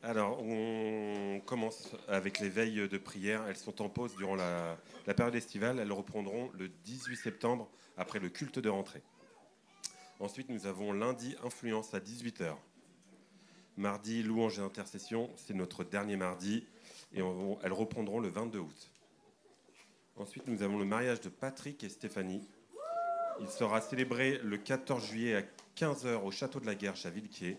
Alors, on commence avec les veilles de prière. Elles sont en pause durant la période estivale. Elles reprendront le 18 septembre après le culte de rentrée. Ensuite, nous avons lundi Influence à 18h. Mardi, Louange et Intercession, c'est notre dernier mardi. Et elles reprendront le 22 août. Ensuite, nous avons le mariage de Patrick et Stéphanie. Il sera célébré le 14 juillet à 15h au château de la Guerche à Villequier.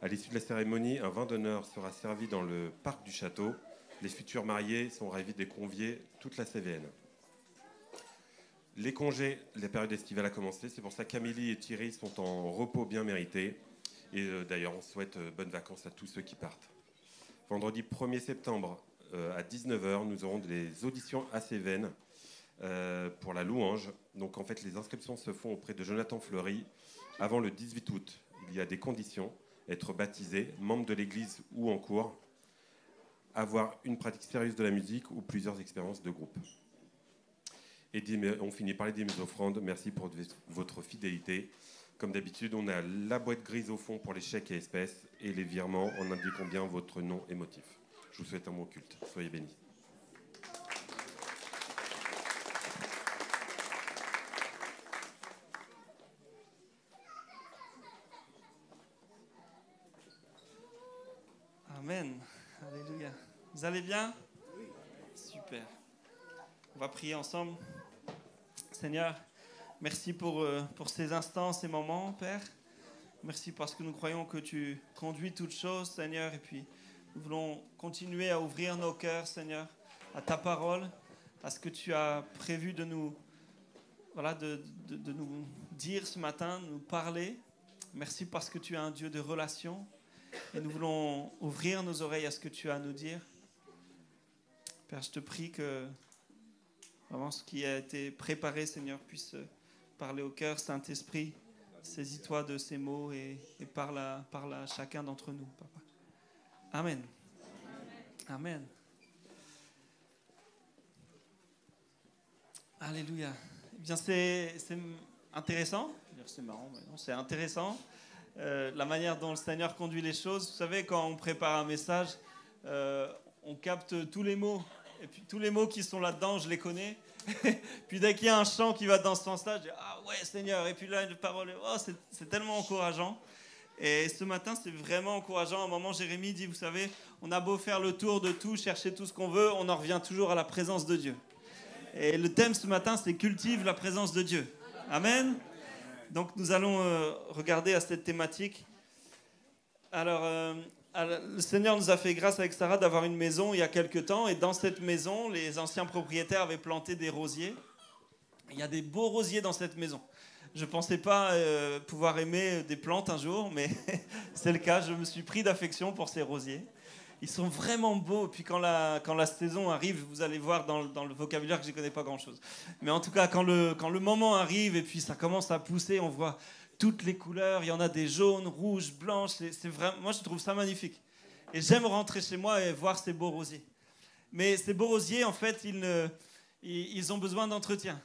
À l'issue de la cérémonie, un vin d'honneur sera servi dans le parc du château. Les futurs mariés sont ravis des conviés toute la CVN. Les congés, la période estivale a commencé. C'est pour ça qu'Amélie et Thierry sont en repos bien mérité. Et d'ailleurs, on souhaite bonnes vacances à tous ceux qui partent. Vendredi 1er septembre à 19h, nous aurons des auditions à CVN pour la louange. Donc en fait, les inscriptions se font auprès de Jonathan Fleury avant le 18 août. Il y a des conditions. Être baptisé, membre de l'église ou en cours, avoir une pratique sérieuse de la musique ou plusieurs expériences de groupe. Et on finit par les dîmes offrandes. Merci pour votre fidélité. Comme d'habitude, on a la boîte grise au fond pour les chèques et espèces et les virements en indiquant bien votre nom et motif. Je vous souhaite un bon culte. Soyez bénis. Amen. Alléluia. Vous allez bien? Oui. Super. On va prier ensemble. Seigneur, merci pour ces instants, ces moments, Père. Merci parce que nous croyons que tu conduis toutes choses, Seigneur. Et puis, nous voulons continuer à ouvrir nos cœurs, Seigneur, à ta parole, à ce que tu as prévu de nous, de nous dire ce matin, de nous parler. Merci parce que tu es un Dieu de relations. Et nous voulons ouvrir nos oreilles à ce que tu as à nous dire. Père, je te prie que vraiment ce qui a été préparé, Seigneur, puisse parler au cœur. Saint-Esprit, saisis-toi de ces mots et parle à chacun d'entre nous, Papa. Amen. Amen. Alléluia. Eh bien, c'est intéressant. C'est marrant, mais non, c'est intéressant. La manière dont le Seigneur conduit les choses. Vous savez, quand on prépare un message, on capte tous les mots. Et puis tous les mots qui sont là-dedans, je les connais. Puis dès qu'il y a un chant qui va dans ce sens-là, je dis « Ah ouais, Seigneur !» Et puis là, une parole, oh, c'est tellement encourageant. Et ce matin, c'est vraiment encourageant. À un moment, Jérémie dit « Vous savez, on a beau faire le tour de tout, chercher tout ce qu'on veut, on en revient toujours à la présence de Dieu. » Et le thème ce matin, c'est « Cultive la présence de Dieu ». Amen. Donc nous allons regarder à cette thématique. Alors, le Seigneur nous a fait grâce avec Sarah d'avoir une maison il y a quelques temps. Et dans cette maison, les anciens propriétaires avaient planté des rosiers. Il y a des beaux rosiers dans cette maison. Je ne pensais pas pouvoir aimer des plantes un jour, mais c'est le cas. Je me suis pris d'affection pour ces rosiers. Ils sont vraiment beaux. Et puis quand la saison arrive, vous allez voir dans le vocabulaire que je ne connais pas grand-chose. Mais en tout cas, quand le moment arrive et puis ça commence à pousser, on voit toutes les couleurs. Il y en a des jaunes, rouges, blanches. C'est vraiment, moi, je trouve ça magnifique. Et j'aime rentrer chez moi et voir ces beaux rosiers. Mais ces beaux rosiers, en fait, ils ont besoin d'entretien.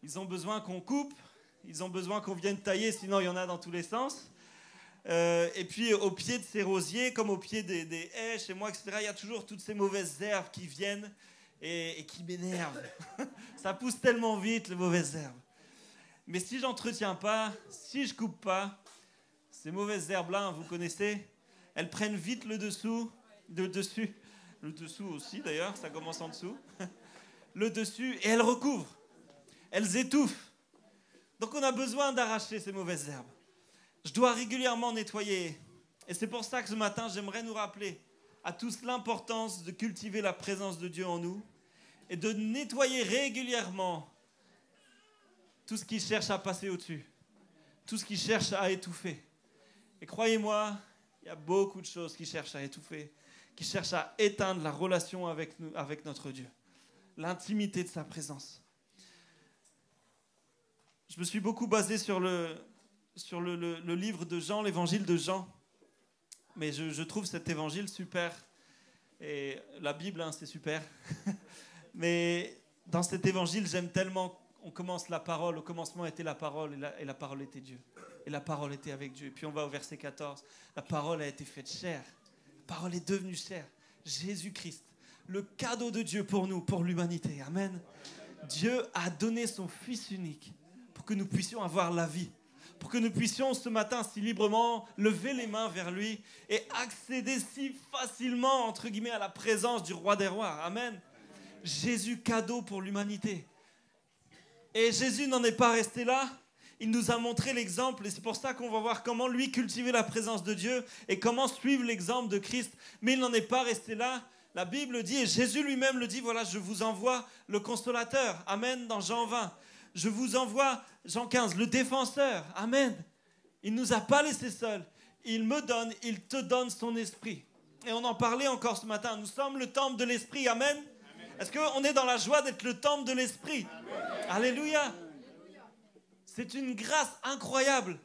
Ils ont besoin qu'on coupe. Ils ont besoin qu'on vienne tailler, sinon il y en a dans tous les sens. Et puis au pied de ces rosiers, comme au pied des haies chez moi, etc., il y a toujours toutes ces mauvaises herbes qui viennent et qui m'énervent. Ça pousse tellement vite, les mauvaises herbes. Mais si j'entretiens pas, si je coupe pas, ces mauvaises herbes-là, vous connaissez, elles prennent vite le dessous, le dessous aussi d'ailleurs, ça commence en dessous, le dessus, et elles recouvrent, elles étouffent. Donc on a besoin d'arracher ces mauvaises herbes. Je dois régulièrement nettoyer. Et c'est pour ça que ce matin, j'aimerais nous rappeler à tous l'importance de cultiver la présence de Dieu en nous et de nettoyer régulièrement tout ce qui cherche à passer au-dessus, tout ce qui cherche à étouffer. Et croyez-moi, il y a beaucoup de choses qui cherchent à étouffer, qui cherchent à éteindre la relation avec notre Dieu, l'intimité de sa présence. Je me suis beaucoup basé sur le livre de Jean, l'évangile de Jean. Mais je trouve cet évangile super. Et la Bible, c'est super. Mais dans cet évangile, j'aime tellement. On commence la parole. Au commencement était la parole et la parole était Dieu. Et la parole était avec Dieu. Et puis on va au verset 14. La parole a été faite chair. La parole est devenue chair. Jésus-Christ, le cadeau de Dieu pour nous, pour l'humanité. Amen. Dieu a donné son Fils unique pour que nous puissions avoir la vie. Pour que nous puissions ce matin si librement lever les mains vers lui et accéder si facilement, entre guillemets, à la présence du roi des rois. Amen. Jésus, cadeau pour l'humanité. Et Jésus n'en est pas resté là. Il nous a montré l'exemple et c'est pour ça qu'on va voir comment lui cultiver la présence de Dieu et comment suivre l'exemple de Christ. Mais il n'en est pas resté là. La Bible dit, et Jésus lui-même le dit, voilà, je vous envoie le consolateur. Amen, dans Jean 20. Je vous envoie, Jean 15, le défenseur. Amen. Il ne nous a pas laissés seuls. Il te donne son esprit. Et on en parlait encore ce matin. Nous sommes le temple de l'esprit. Amen. Est-ce qu'on est dans la joie d'être le temple de l'esprit? Alléluia. C'est une grâce incroyable.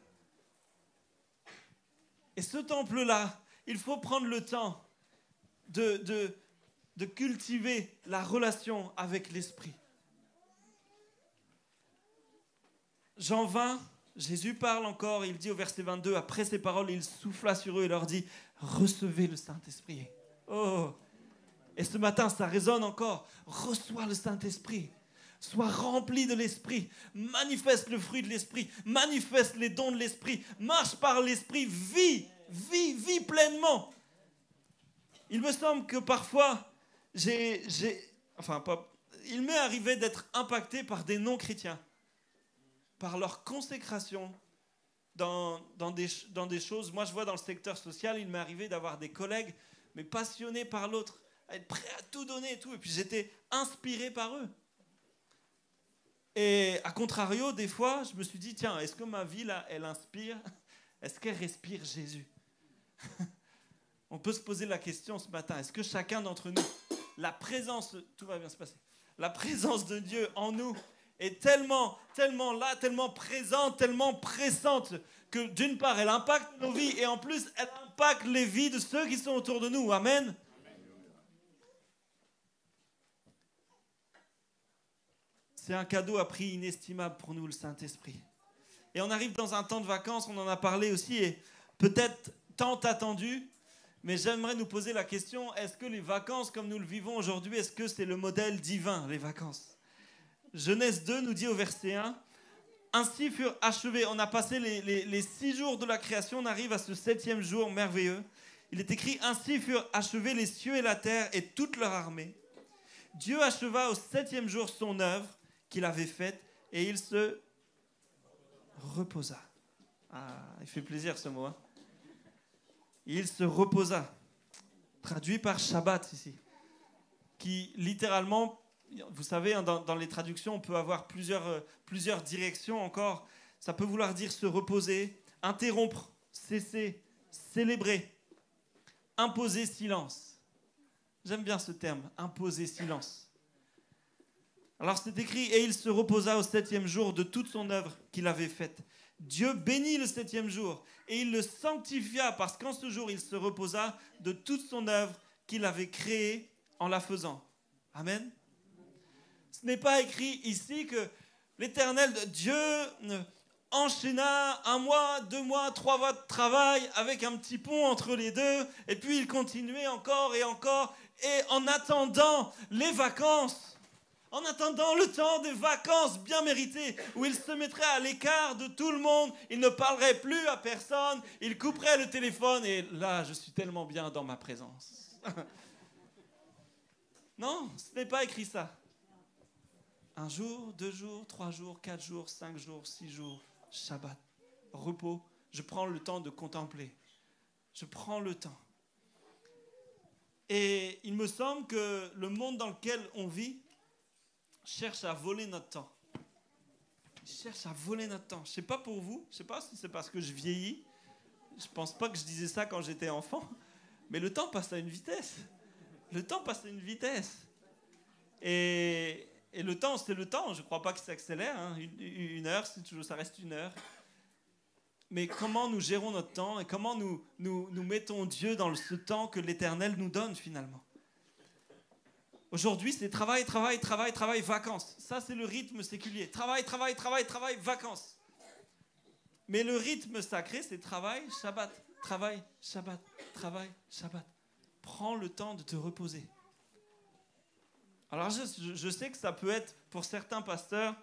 Et ce temple-là, il faut prendre le temps de cultiver la relation avec l'esprit. Jean 20, Jésus parle encore, il dit au verset 22, après ces paroles, il souffla sur eux et leur dit, recevez le Saint-Esprit. Oh! Et ce matin, ça résonne encore. Reçois le Saint-Esprit. Sois rempli de l'Esprit. Manifeste le fruit de l'Esprit. Manifeste les dons de l'Esprit. Marche par l'Esprit. Vis pleinement. Il me semble que parfois, il m'est arrivé d'être impacté par des non-chrétiens, par leur consécration dans des choses. Moi, je vois dans le secteur social, il m'est arrivé d'avoir des collègues, mais passionnés par l'autre, à être prêts à tout donner et tout. Et puis j'étais inspiré par eux. Et à contrario, des fois, je me suis dit, tiens, est-ce que ma vie, là, elle inspire? Est-ce qu'elle respire Jésus? On peut se poser la question ce matin, est-ce que chacun d'entre nous, la présence, tout va bien se passer, la présence de Dieu en nous est tellement là, tellement présente, tellement pressante, que d'une part, elle impacte nos vies, et en plus, elle impacte les vies de ceux qui sont autour de nous. Amen. C'est un cadeau à prix inestimable pour nous, le Saint-Esprit. Et on arrive dans un temps de vacances, on en a parlé aussi, et peut-être tant attendu, mais j'aimerais nous poser la question, est-ce que les vacances comme nous le vivons aujourd'hui, est-ce que c'est le modèle divin, les vacances? Genèse 2 nous dit au verset 1, « Ainsi furent achevés », on a passé les 6 jours de la création, on arrive à ce 7e jour merveilleux. Il est écrit, « Ainsi furent achevés les cieux et la terre et toute leur armée. Dieu acheva au 7e jour son œuvre qu'il avait faite et il se reposa. » Ah, il fait plaisir ce mot, hein. Il se reposa, traduit par Shabbat ici, qui littéralement, vous savez, hein, dans les traductions, on peut avoir plusieurs directions encore. Ça peut vouloir dire se reposer, interrompre, cesser, célébrer, imposer silence. J'aime bien ce terme, imposer silence. Alors c'est écrit, et il se reposa au 7e jour de toute son œuvre qu'il avait faite. Dieu bénit le 7e jour et il le sanctifia parce qu'en ce jour, il se reposa de toute son œuvre qu'il avait créée en la faisant. Amen. Ce n'est pas écrit ici que l'Éternel Dieu enchaîna 1 mois, 2 mois, 3 mois de travail avec un petit pont entre les deux et puis il continuait encore et encore et en attendant les vacances. En attendant le temps des vacances bien méritées, où il se mettrait à l'écart de tout le monde, il ne parlerait plus à personne, il couperait le téléphone, et là, je suis tellement bien dans ma présence. Non, ce n'est pas écrit ça. 1 jour, 2 jours, 3 jours, 4 jours, 5 jours, 6 jours, Shabbat, repos, je prends le temps de contempler. Je prends le temps. Et il me semble que le monde dans lequel on vit cherche à voler notre temps. Il cherche à voler notre temps. Je ne sais pas pour vous, je ne sais pas si c'est parce que je vieillis. Je ne pense pas que je disais ça quand j'étais enfant. Mais le temps passe à une vitesse. Le temps passe à une vitesse. Et le temps, c'est le temps. Je ne crois pas que ça accélère. Hein. Une heure, c'est toujours, ça reste 1 heure. Mais comment nous gérons notre temps et comment nous mettons Dieu dans ce temps que l'Éternel nous donne finalement. Aujourd'hui, c'est travail, vacances. Ça, c'est le rythme séculier. Travail, vacances. Mais le rythme sacré, c'est travail, Shabbat. Travail, Shabbat. Travail, Shabbat. Prends le temps de te reposer. Alors, je sais que ça peut être, pour certains pasteurs,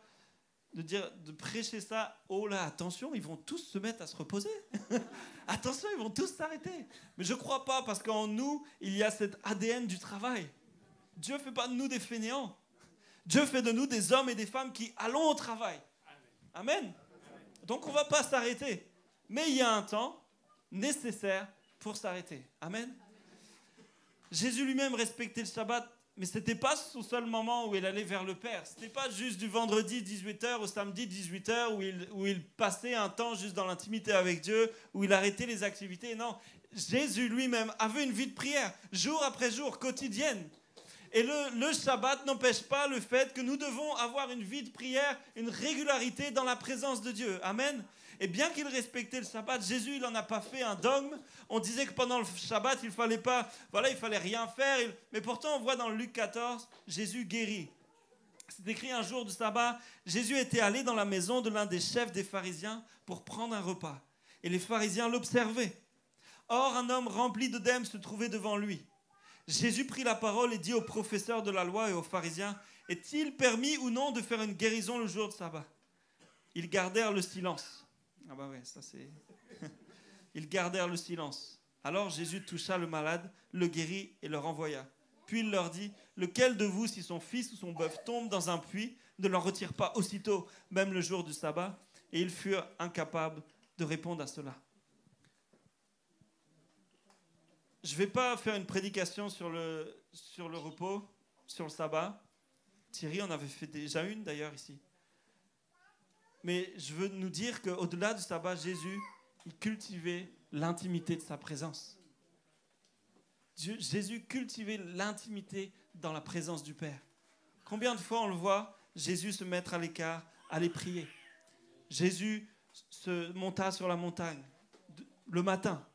de prêcher ça. Oh là, attention, ils vont tous se mettre à se reposer. Attention, ils vont tous s'arrêter. Mais je ne crois pas, parce qu'en nous, il y a cet ADN du travail. Dieu ne fait pas de nous des fainéants. Dieu fait de nous des hommes et des femmes qui allons au travail. Amen. Donc on ne va pas s'arrêter. Mais il y a un temps nécessaire pour s'arrêter. Amen. Jésus lui-même respectait le Shabbat, mais ce n'était pas son seul moment où il allait vers le Père. Ce n'était pas juste du vendredi 18h au samedi 18h où il passait un temps juste dans l'intimité avec Dieu, où il arrêtait les activités. Non, Jésus lui-même avait une vie de prière, jour après jour, quotidienne. Et le Shabbat n'empêche pas le fait que nous devons avoir une vie de prière, une régularité dans la présence de Dieu. Amen. Et bien qu'il respectait le Shabbat, Jésus, il n'en a pas fait un dogme. On disait que pendant le Shabbat, il fallait rien faire. Mais pourtant, on voit dans Luc 14, Jésus guérit. C'est écrit un jour du sabbat, Jésus était allé dans la maison de l'un des chefs des pharisiens pour prendre un repas. Et les pharisiens l'observaient. Or, un homme rempli d'œdème se trouvait devant lui. Jésus prit la parole et dit aux professeurs de la loi et aux pharisiens, « Est-il permis ou non de faire une guérison le jour de sabbat ?» Ils gardèrent le silence. Ah bah ouais, ça c'est... Ils gardèrent le silence. Alors Jésus toucha le malade, le guérit et le renvoya. Puis il leur dit, « Lequel de vous, si son fils ou son bœuf tombe dans un puits, ne l'en retire pas aussitôt, même le jour du sabbat ?» Et ils furent incapables de répondre à cela. Je ne vais pas faire une prédication sur le repos, sur le sabbat. Thierry en avait fait déjà une d'ailleurs ici. Mais je veux nous dire qu'au-delà du sabbat, Jésus, il cultivait l'intimité de sa présence. Jésus cultivait l'intimité dans la présence du Père. Combien de fois on le voit, Jésus se mettre à l'écart, aller prier. Jésus se monta sur la montagne le matin,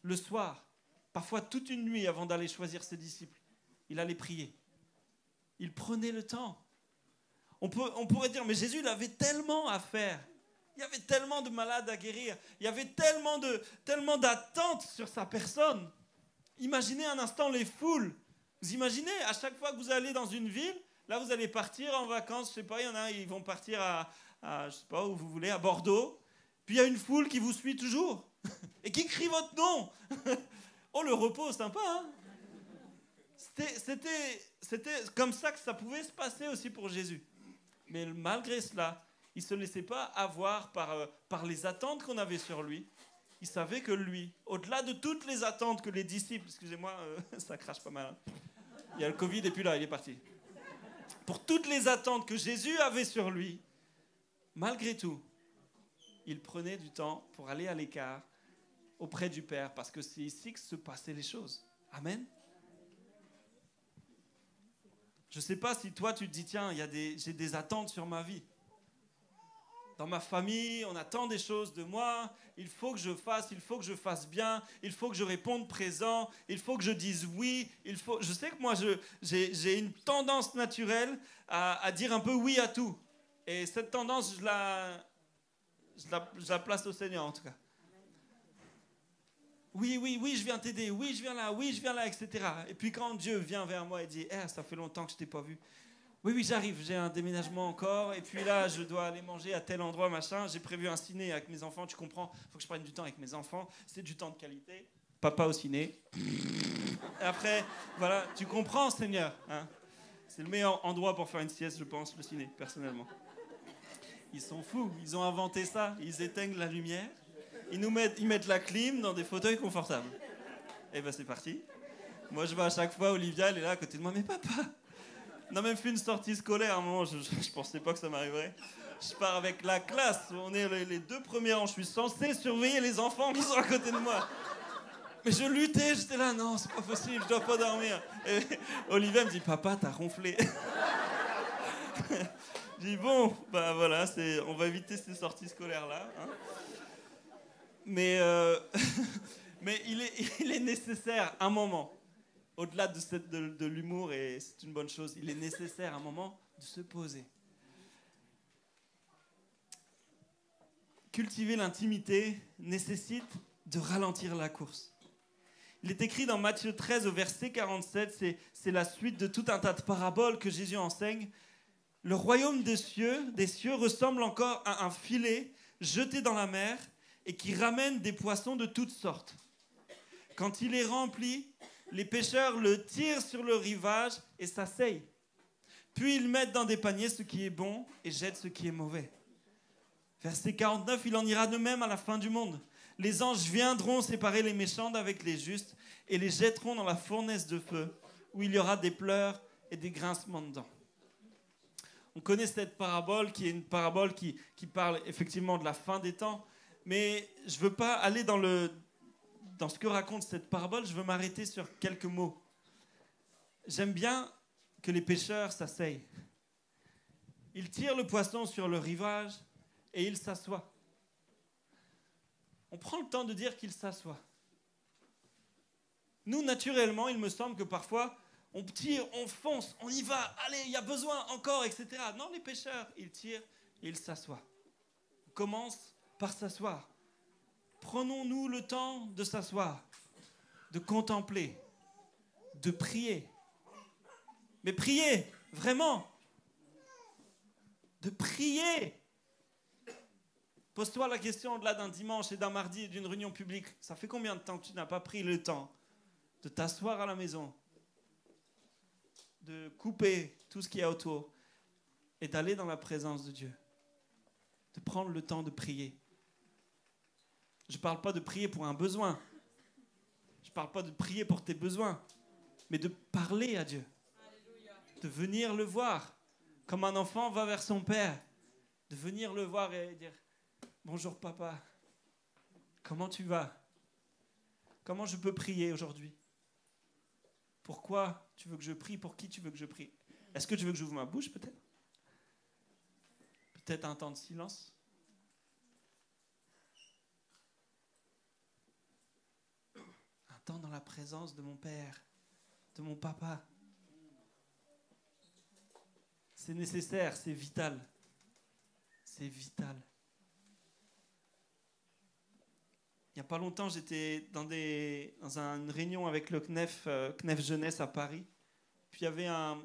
le soir, parfois toute une nuit avant d'aller choisir ses disciples. Il allait prier. Il prenait le temps. On pourrait dire, mais Jésus, il avait tellement à faire. Il y avait tellement de malades à guérir. Il y avait tellement d'attentes sur sa personne. Imaginez un instant les foules. Vous imaginez, à chaque fois que vous allez dans une ville, là, vous allez partir en vacances, je sais pas, il y en a, ils vont partir à je sais pas où vous voulez, à Bordeaux. Puis il y a une foule qui vous suit toujours et qui crie votre nom. Oh, le repos, sympa, hein? C'était comme ça que ça pouvait se passer aussi pour Jésus. Mais malgré cela, il ne se laissait pas avoir par les attentes qu'on avait sur lui. Il savait que lui, au-delà de toutes les attentes que les disciples, excusez-moi, ça crache pas mal. Hein. Il y a le Covid et puis là, il est parti. Pour toutes les attentes que Jésus avait sur lui, malgré tout, il prenait du temps pour aller à l'écart auprès du Père, parce que c'est ici que se passaient les choses. Amen. Je ne sais pas si toi, tu te dis, tiens, j'ai des attentes sur ma vie. Dans ma famille, on attend des choses de moi. Il faut que je fasse bien. Il faut que je réponde présent. Il faut que je dise oui. Je sais que moi, j'ai une tendance naturelle à dire un peu oui à tout. Et cette tendance, je la place au Seigneur, en tout cas. Oui, je viens t'aider. Oui, je viens là, etc. Et puis quand Dieu vient vers moi et dit, ça fait longtemps que je t'ai pas vu. Oui, j'arrive, j'ai un déménagement encore, et puis là, je dois aller manger à tel endroit, machin. J'ai prévu un ciné avec mes enfants, tu comprends. Il faut que je prenne du temps avec mes enfants. C'est du temps de qualité. Papa au ciné. Et après, voilà, tu comprends, Seigneur. Hein, c'est le meilleur endroit pour faire une sieste, je pense, le ciné, personnellement. Ils sont fous, ils ont inventé ça. Ils éteignent la lumière, ils mettent la clim dans des fauteuils confortables. Et ben c'est parti. Moi, je vais à chaque fois, Olivia, elle est là à côté de moi. Mais papa, on a même fait une sortie scolaire à un moment, je pensais pas que ça m'arriverait. Je pars avec la classe, on est les deux premiers rangs, je suis censé surveiller les enfants qui sont à côté de moi. Mais je luttais, j'étais là, non, c'est pas possible, je dois pas dormir. Et Olivia me dit, papa, t'as ronflé. Je dis, bon, bah voilà, on va éviter ces sorties scolaires-là. Hein. Mais il est nécessaire un moment. Au-delà de l'humour, et c'est une bonne chose, il est nécessaire un moment de se poser. Cultiver l'intimité nécessite de ralentir la course. Il est écrit dans Matthieu 13 au verset 47, c'est la suite de tout un tas de paraboles que Jésus enseigne. Le royaume des cieux ressemble encore à un filet jeté dans la mer et qui ramène des poissons de toutes sortes. Quand il est rempli, les pêcheurs le tirent sur le rivage et s'asseyent. Puis ils mettent dans des paniers ce qui est bon et jettent ce qui est mauvais. Verset 49, il en ira de même à la fin du monde. Les anges viendront séparer les méchants d'avec les justes et les jetteront dans la fournaise de feu, où il y aura des pleurs et des grincements de dents. On connaît cette parabole qui est une parabole qui parle effectivement de la fin des temps, mais je ne veux pas aller dans ce que raconte cette parabole, je veux m'arrêter sur quelques mots. J'aime bien que les pêcheurs s'asseyent. Ils tirent le poisson sur le rivage et ils s'assoient. On prend le temps de dire qu'ils s'assoient. Nous, naturellement, il me semble que parfois, On tire, on fonce, on y va, allez, il y a besoin encore, etc. Non, les pêcheurs, ils tirent et ils s'assoient. On commence par s'asseoir. Prenons-nous le temps de s'asseoir, de contempler, de prier. Mais prier, vraiment. De prier. Pose-toi la question au-delà d'un dimanche et d'un mardi et d'une réunion publique. Ça fait combien de temps que tu n'as pas pris le temps de t'asseoir à la maison, de couper tout ce qu'il y a autour et d'aller dans la présence de Dieu, de prendre le temps de prier. Je ne parle pas de prier pour un besoin. Je ne parle pas de prier pour tes besoins, mais de parler à Dieu, de venir le voir, comme un enfant va vers son père, de venir le voir et dire « Bonjour papa, comment tu vas? Comment je peux prier aujourd'hui? Pourquoi tu veux que je prie? Pour qui tu veux que je prie? Est-ce que tu veux que j'ouvre ma bouche peut-être? Peut-être un temps de silence? Un temps dans la présence de mon père, de mon papa. C'est nécessaire, c'est vital. C'est vital. Il n'y a pas longtemps, j'étais dans une réunion avec le CNEF Jeunesse à Paris. Puis il y avait un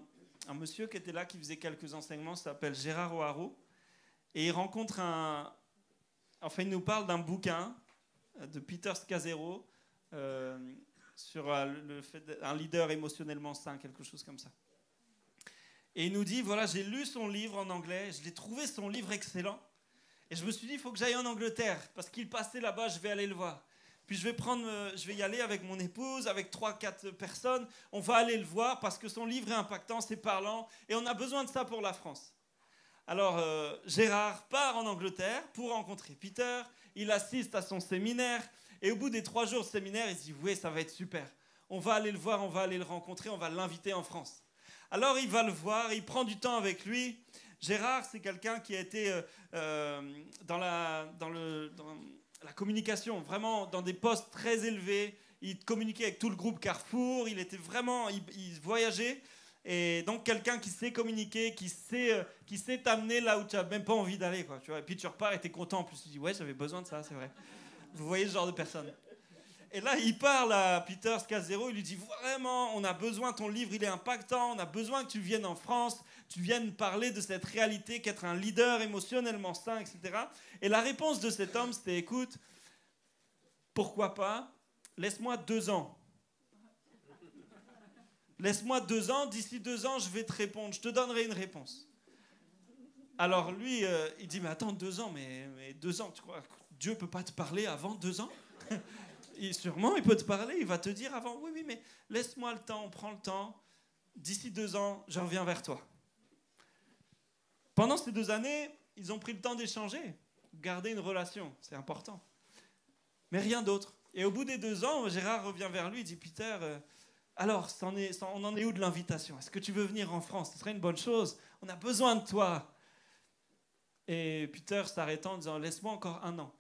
monsieur qui était là, qui faisait quelques enseignements, il s'appelle Gérard O'Haraud. Et il rencontre il nous parle d'un bouquin de Peter Scazzero sur le fait d'un leader émotionnellement sain, quelque chose comme ça. Et il nous dit, voilà, j'ai lu son livre en anglais, je l'ai trouvé son livre excellent. Et je me suis dit, il faut que j'aille en Angleterre, parce qu'il passait là-bas, je vais aller le voir. Puis je vais y aller avec mon épouse, avec 3-4 personnes. On va aller le voir, parce que son livre est impactant, c'est parlant, et on a besoin de ça pour la France. Alors, Gérard part en Angleterre pour rencontrer Peter. Il assiste à son séminaire, et au bout des 3 jours de séminaire, il se dit, oui, ça va être super. On va aller le voir, on va aller le rencontrer, on va l'inviter en France. Alors, il va le voir, il prend du temps avec lui. Gérard, c'est quelqu'un qui a été dans la communication, vraiment dans des postes très élevés. Il communiquait avec tout le groupe Carrefour, il voyageait. Et donc quelqu'un qui sait communiquer, qui sait t'amener là où tu n'as même pas envie d'aller, quoi, tu vois. Et puis tu repars et tu es content en plus. Tu dis, ouais, j'avais besoin de ça, c'est vrai. Vous voyez ce genre de personne. Et là, il parle à Peter Scazzero, il lui dit, vraiment, on a besoin, ton livre, il est impactant, on a besoin que tu viennes en France, tu viennes parler de cette réalité qu'être un leader émotionnellement sain, etc. Et la réponse de cet homme, c'était, écoute, pourquoi pas, laisse-moi 2 ans. Laisse-moi 2 ans, d'ici 2 ans, je vais te répondre, je te donnerai une réponse. Alors lui, il dit, mais attends, 2 ans, mais 2 ans, tu crois que Dieu ne peut pas te parler avant 2 ans? Et sûrement, il peut te parler, il va te dire avant, oui, mais laisse-moi le temps, on prend le temps. D'ici 2 ans, je reviens vers toi. Pendant ces 2 années, ils ont pris le temps d'échanger, garder une relation, c'est important. Mais rien d'autre. Et au bout des 2 ans, Gérard revient vers lui, il dit, Peter, alors, on en est où de l'invitation? Est-ce que tu veux venir en France? Ce serait une bonne chose, on a besoin de toi. Et Peter s'arrêtant en disant, laisse-moi encore 1 an.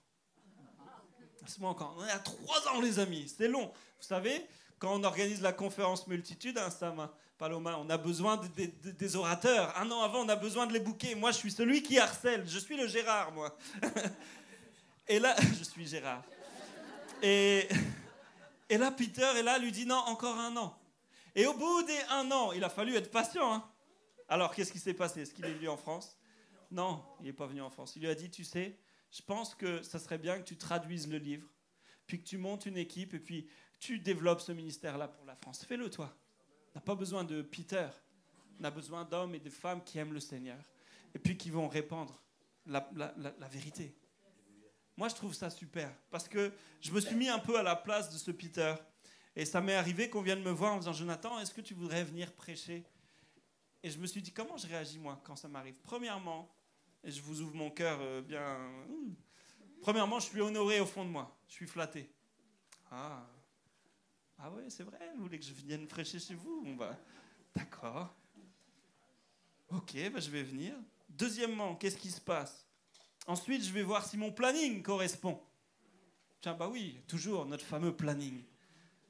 Laisse-moi encore. On est à 3 ans, les amis, c'est long. Vous savez, quand on organise la conférence multitude, hein, Sam, Paloma, on a besoin des orateurs. 1 an avant, on a besoin de les booker. Moi, je suis celui qui harcèle. Je suis le Gérard, moi. Et là, je suis Gérard. Et là, Peter lui dit non, encore 1 an. Et au bout des 1 an, il a fallu être patient. Hein. Alors, qu'est-ce qui s'est passé? Est-ce qu'il est venu en France? Non, il n'est pas venu en France. Il lui a dit, tu sais, je pense que ça serait bien que tu traduises le livre, puis que tu montes une équipe, et puis tu développes ce ministère-là pour la France. Fais-le, toi. On n'a pas besoin de Peter. On a besoin d'hommes et de femmes qui aiment le Seigneur, et puis qui vont répandre la vérité. Moi, je trouve ça super, parce que je me suis mis un peu à la place de ce Peter, et ça m'est arrivé qu'on vienne me voir en disant, Jonathan, est-ce que tu voudrais venir prêcher? Et je me suis dit, comment je réagis, moi, quand ça m'arrive? Premièrement, et je vous ouvre mon cœur bien... Premièrement, je suis honoré au fond de moi. Je suis flatté. Ah oui, c'est vrai, vous voulez que je vienne prêcher chez vous? Bon, bah, d'accord. Ok, bah, je vais venir. Deuxièmement, qu'est-ce qui se passe? Ensuite, je vais voir si mon planning correspond. Tiens, bah oui, toujours notre fameux planning.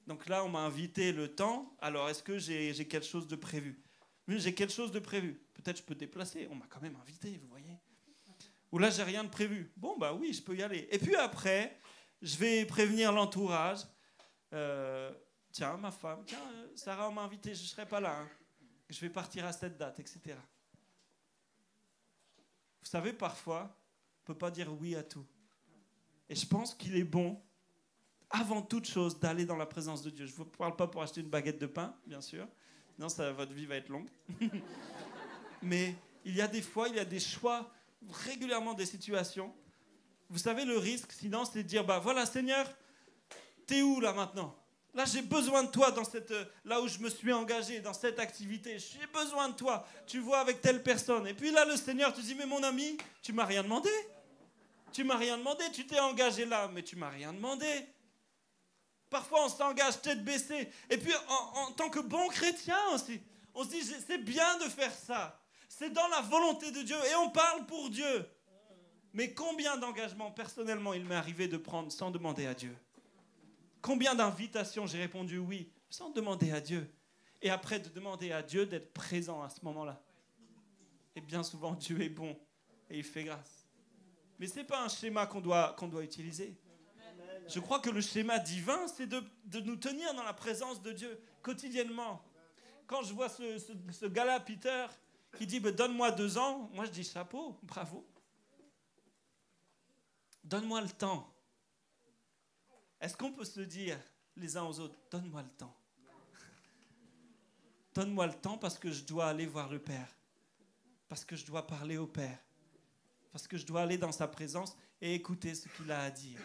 Donc là, on m'a invité le temps. Alors, est-ce que j'ai quelque chose de prévu? Oui, j'ai quelque chose de prévu. Peut-être je peux déplacer. On m'a quand même invité, vous voyez. Ou là, j'ai rien de prévu. Bon, bah oui, je peux y aller. Et puis après, je vais prévenir l'entourage. Tiens, ma femme, tiens, Sarah m'a invité, je ne serai pas là. Hein. Je vais partir à cette date, etc. Vous savez, parfois, on ne peut pas dire oui à tout. Et je pense qu'il est bon, avant toute chose, d'aller dans la présence de Dieu. Je ne vous parle pas pour acheter une baguette de pain, bien sûr. Non, votre vie va être longue. Mais il y a des fois, il y a des choix, régulièrement des situations. Vous savez, le risque, sinon, c'est de dire, bah voilà, Seigneur, t'es où là maintenant? Là, j'ai besoin de toi là où je me suis engagé, dans cette activité. J'ai besoin de toi. Tu vois avec telle personne. Et puis là, le Seigneur te dit, mais mon ami, tu m'as rien demandé. Tu m'as rien demandé. Tu t'es engagé là, mais tu m'as rien demandé. Parfois, on s'engage tête baissée. Et puis, en tant que bon chrétien aussi, on se dit, c'est bien de faire ça. C'est dans la volonté de Dieu. Et on parle pour Dieu. Mais combien d'engagements, personnellement, il m'est arrivé de prendre sans demander à Dieu? Combien d'invitations j'ai répondu oui, sans demander à Dieu? Et après, de demander à Dieu d'être présent à ce moment-là. Et bien souvent, Dieu est bon et il fait grâce. Mais ce n'est pas un schéma qu'on doit utiliser. Je crois que le schéma divin, c'est de nous tenir dans la présence de Dieu quotidiennement. Quand je vois ce gars-là, Peter, qui dit bah, « Donne-moi 2 ans », moi je dis « Chapeau, bravo ». Donne-moi le temps. Est-ce qu'on peut se dire les uns aux autres, donne-moi le temps. Donne-moi le temps parce que je dois aller voir le Père. Parce que je dois parler au Père. Parce que je dois aller dans sa présence et écouter ce qu'il a à dire.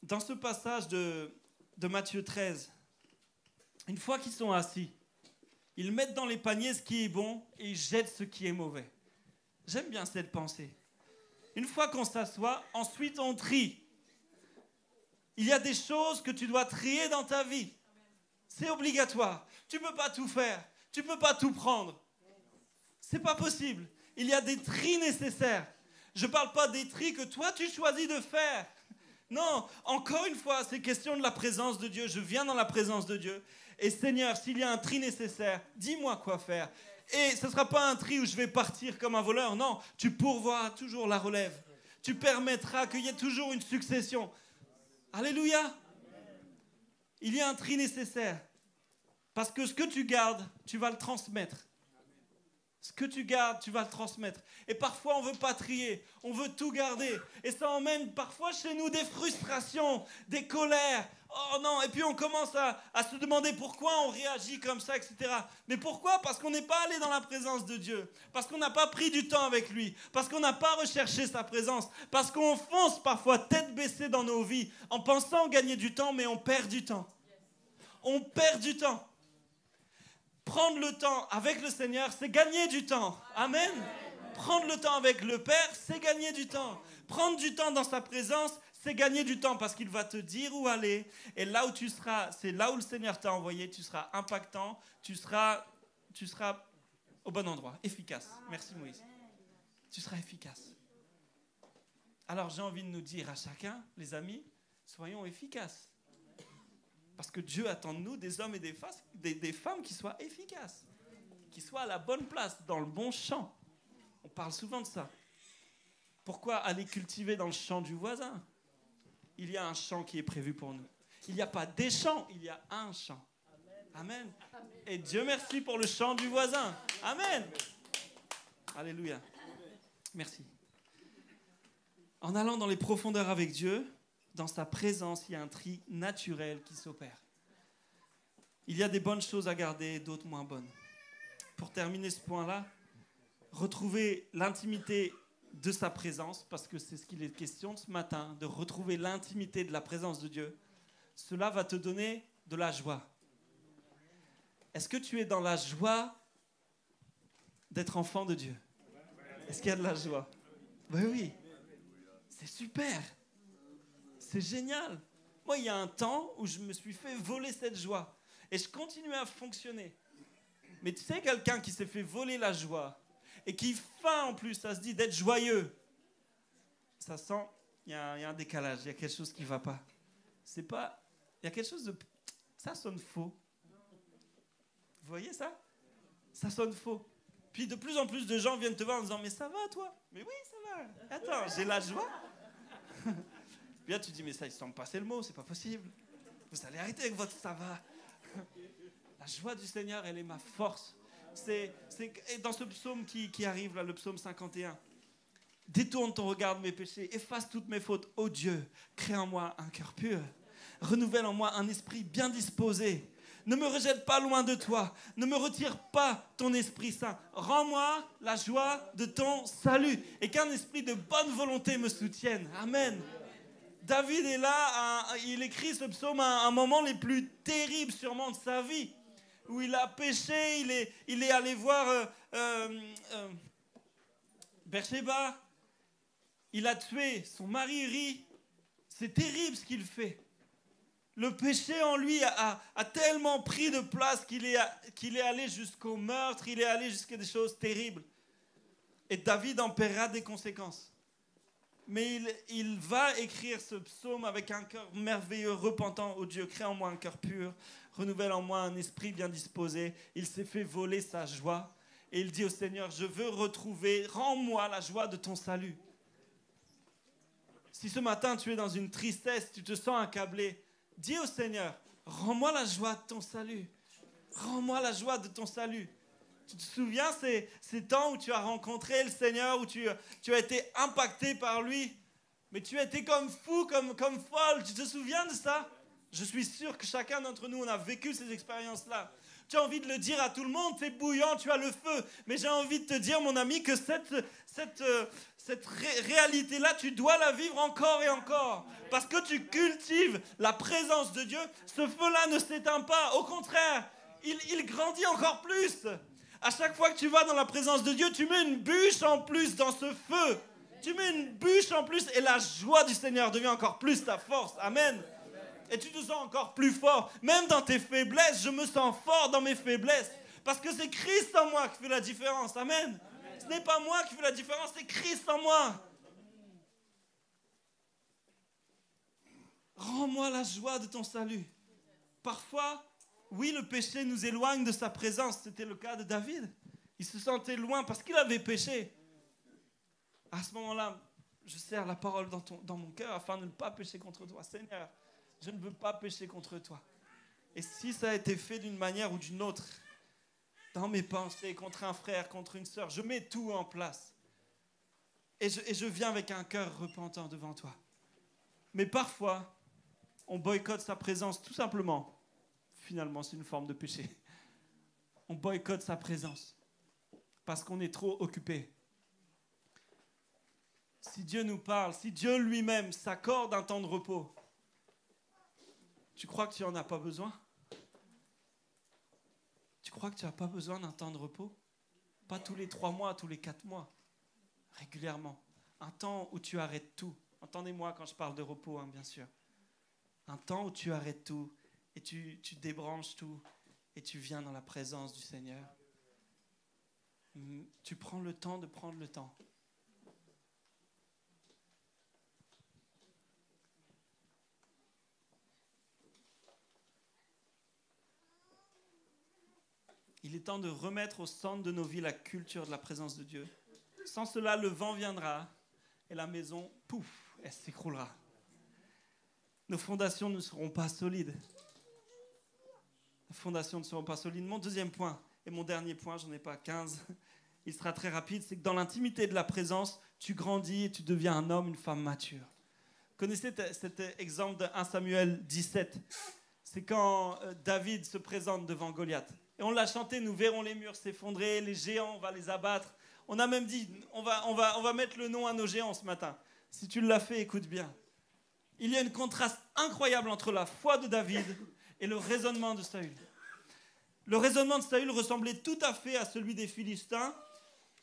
Dans ce passage de Matthieu 13, une fois qu'ils sont assis, ils mettent dans les paniers ce qui est bon et ils jettent ce qui est mauvais. J'aime bien cette pensée. Une fois qu'on s'assoit, ensuite on trie. Il y a des choses que tu dois trier dans ta vie. C'est obligatoire. Tu ne peux pas tout faire. Tu ne peux pas tout prendre. C'est pas possible. Il y a des tris nécessaires. Je ne parle pas des tris que toi tu choisis de faire. Non, encore une fois, c'est question de la présence de Dieu. Je viens dans la présence de Dieu. Et Seigneur, s'il y a un tri nécessaire, dis-moi quoi faire. Et ce ne sera pas un tri où je vais partir comme un voleur. Non, tu pourvoiras toujours la relève. Tu permettras qu'il y ait toujours une succession. Alléluia. Il y a un tri nécessaire. Parce que ce que tu gardes, tu vas le transmettre. Ce que tu gardes, tu vas le transmettre. Et parfois, on ne veut pas trier. On veut tout garder. Et ça emmène parfois chez nous des frustrations, des colères. Oh non, et puis on commence à se demander pourquoi on réagit comme ça, etc. Mais pourquoi? Parce qu'on n'est pas allé dans la présence de Dieu. Parce qu'on n'a pas pris du temps avec lui. Parce qu'on n'a pas recherché sa présence. Parce qu'on fonce parfois tête baissée dans nos vies en pensant gagner du temps, mais on perd du temps. On perd du temps. Prendre le temps avec le Seigneur, c'est gagner du temps. Amen. Prendre le temps avec le Père, c'est gagner du temps. Prendre du temps dans sa présence, c'est gagner du temps parce qu'il va te dire où aller. Et là où tu seras, c'est là où le Seigneur t'a envoyé. Tu seras impactant, tu seras au bon endroit, efficace. Merci Moïse. Tu seras efficace. Alors j'ai envie de nous dire à chacun, les amis, soyons efficaces. Parce que Dieu attend de nous des hommes et des femmes qui soient efficaces, qui soient à la bonne place, dans le bon champ. On parle souvent de ça. Pourquoi aller cultiver dans le champ du voisin? Il y a un champ qui est prévu pour nous. Il n'y a pas des champs, il y a un champ. Amen. Et Dieu merci pour le champ du voisin. Amen. Alléluia. Merci. En allant dans les profondeurs avec Dieu, dans sa présence, il y a un tri naturel qui s'opère. Il y a des bonnes choses à garder, d'autres moins bonnes. Pour terminer ce point-là, retrouver l'intimité de sa présence, parce que c'est ce qu'il est question ce matin, de retrouver l'intimité de la présence de Dieu. Cela va te donner de la joie. Est-ce que tu es dans la joie d'être enfant de Dieu? Est-ce qu'il y a de la joie? Oui, oui. C'est super. C'est génial. Moi, il y a un temps où je me suis fait voler cette joie. Et je continuais à fonctionner. Mais tu sais, quelqu'un qui s'est fait voler la joie et qui feint en plus, ça se dit d'être joyeux. Ça sent il y a un décalage, il y a quelque chose qui ne va pas. C'est pas... Il y a quelque chose de... Ça sonne faux. Vous voyez ça? Ça sonne faux. Puis de plus en plus de gens viennent te voir en disant « Mais ça va, toi ?»« Mais oui, ça va. Attends, j'ai la joie. » Puis là, tu dis « Mais ça, ils ne semblent passer le mot, c'est pas possible. Vous allez arrêter avec votre ça va. » La joie du Seigneur, elle est ma force. C'est dans ce psaume qui arrive, là, le psaume 51. « Détourne ton regard de mes péchés, efface toutes mes fautes. Ô Dieu, crée en moi un cœur pur. Renouvelle en moi un esprit bien disposé. Ne me rejette pas loin de toi. Ne me retire pas ton Esprit Saint. Rends-moi la joie de ton salut. Et qu'un esprit de bonne volonté me soutienne. » Amen. David est là, il écrit ce psaume à un moment les plus terribles sûrement de sa vie. Où il a péché, il est allé voir Bathsheba. Il a tué son mari Uri. C'est terrible ce qu'il fait. Le péché en lui a tellement pris de place qu'il est allé jusqu'au meurtre, il est allé jusqu'à des choses terribles. Et David en paiera des conséquences. Mais il va écrire ce psaume avec un cœur merveilleux, repentant. Ô Dieu, crée en moi un cœur pur, renouvelle en moi un esprit bien disposé. Il s'est fait voler sa joie. Et il dit au Seigneur, je veux retrouver, rends-moi la joie de ton salut. Si ce matin tu es dans une tristesse, tu te sens accablé, dis au Seigneur, rends-moi la joie de ton salut. Rends-moi la joie de ton salut. Tu te souviens ces temps où tu as rencontré le Seigneur, où tu as été impacté par lui, mais tu as été comme fou, comme folle. Tu te souviens de ça? Je suis sûr que chacun d'entre nous, on a vécu ces expériences-là. Tu as envie de le dire à tout le monde, c'est bouillant, tu as le feu. Mais j'ai envie de te dire, mon ami, que cette réalité-là, tu dois la vivre encore et encore. Parce que tu cultives la présence de Dieu, ce feu-là ne s'éteint pas. Au contraire, il grandit encore plus. À chaque fois que tu vas dans la présence de Dieu, tu mets une bûche en plus dans ce feu. Tu mets une bûche en plus et la joie du Seigneur devient encore plus ta force. Amen. Et tu te sens encore plus fort. Même dans tes faiblesses, je me sens fort dans mes faiblesses. Parce que c'est Christ en moi qui fait la différence. Amen. Ce n'est pas moi qui fais la différence, c'est Christ en moi. Rends-moi la joie de ton salut. Parfois, oui, le péché nous éloigne de sa présence. C'était le cas de David. Il se sentait loin parce qu'il avait péché. À ce moment-là, je serre la parole dans mon cœur afin de ne pas pécher contre toi. Seigneur, je ne veux pas pécher contre toi. Et si ça a été fait d'une manière ou d'une autre, dans mes pensées, contre un frère, contre une sœur, je mets tout en place. Et je viens avec un cœur repentant devant toi. Mais parfois, on boycotte sa présence tout simplement. Finalement, c'est une forme de péché. On boycotte sa présence parce qu'on est trop occupé. Si Dieu nous parle, si Dieu lui-même s'accorde un temps de repos, tu crois que tu n'en as pas besoin? Tu crois que tu n'as pas besoin d'un temps de repos? Pas tous les 3 mois, tous les 4 mois. Régulièrement. Un temps où tu arrêtes tout. Entendez-moi quand je parle de repos, hein, bien sûr. Un temps où tu arrêtes tout et tu débranches tout et tu viens dans la présence du Seigneur. Tu prends le temps de prendre le temps. Il est temps de remettre au centre de nos vies la culture de la présence de Dieu. Sans cela, le vent viendra et la maison, pouf, elle s'écroulera. Nos fondations ne seront pas solides. Nos fondations ne seront pas solides. Mon deuxième point, et mon dernier point, j'en ai pas 15, il sera très rapide, c'est que dans l'intimité de la présence, tu grandis et tu deviens un homme, une femme mature. Vous connaissez cet exemple de 1 Samuel 17? C'est quand David se présente devant Goliath. Et on l'a chanté, nous verrons les murs s'effondrer, les géants, on va les abattre. On a même dit, on va mettre le nom à nos géants ce matin. Si tu l'as fait, écoute bien. Il y a un contraste incroyable entre la foi de David et le raisonnement de Saül. Le raisonnement de Saül ressemblait tout à fait à celui des Philistins.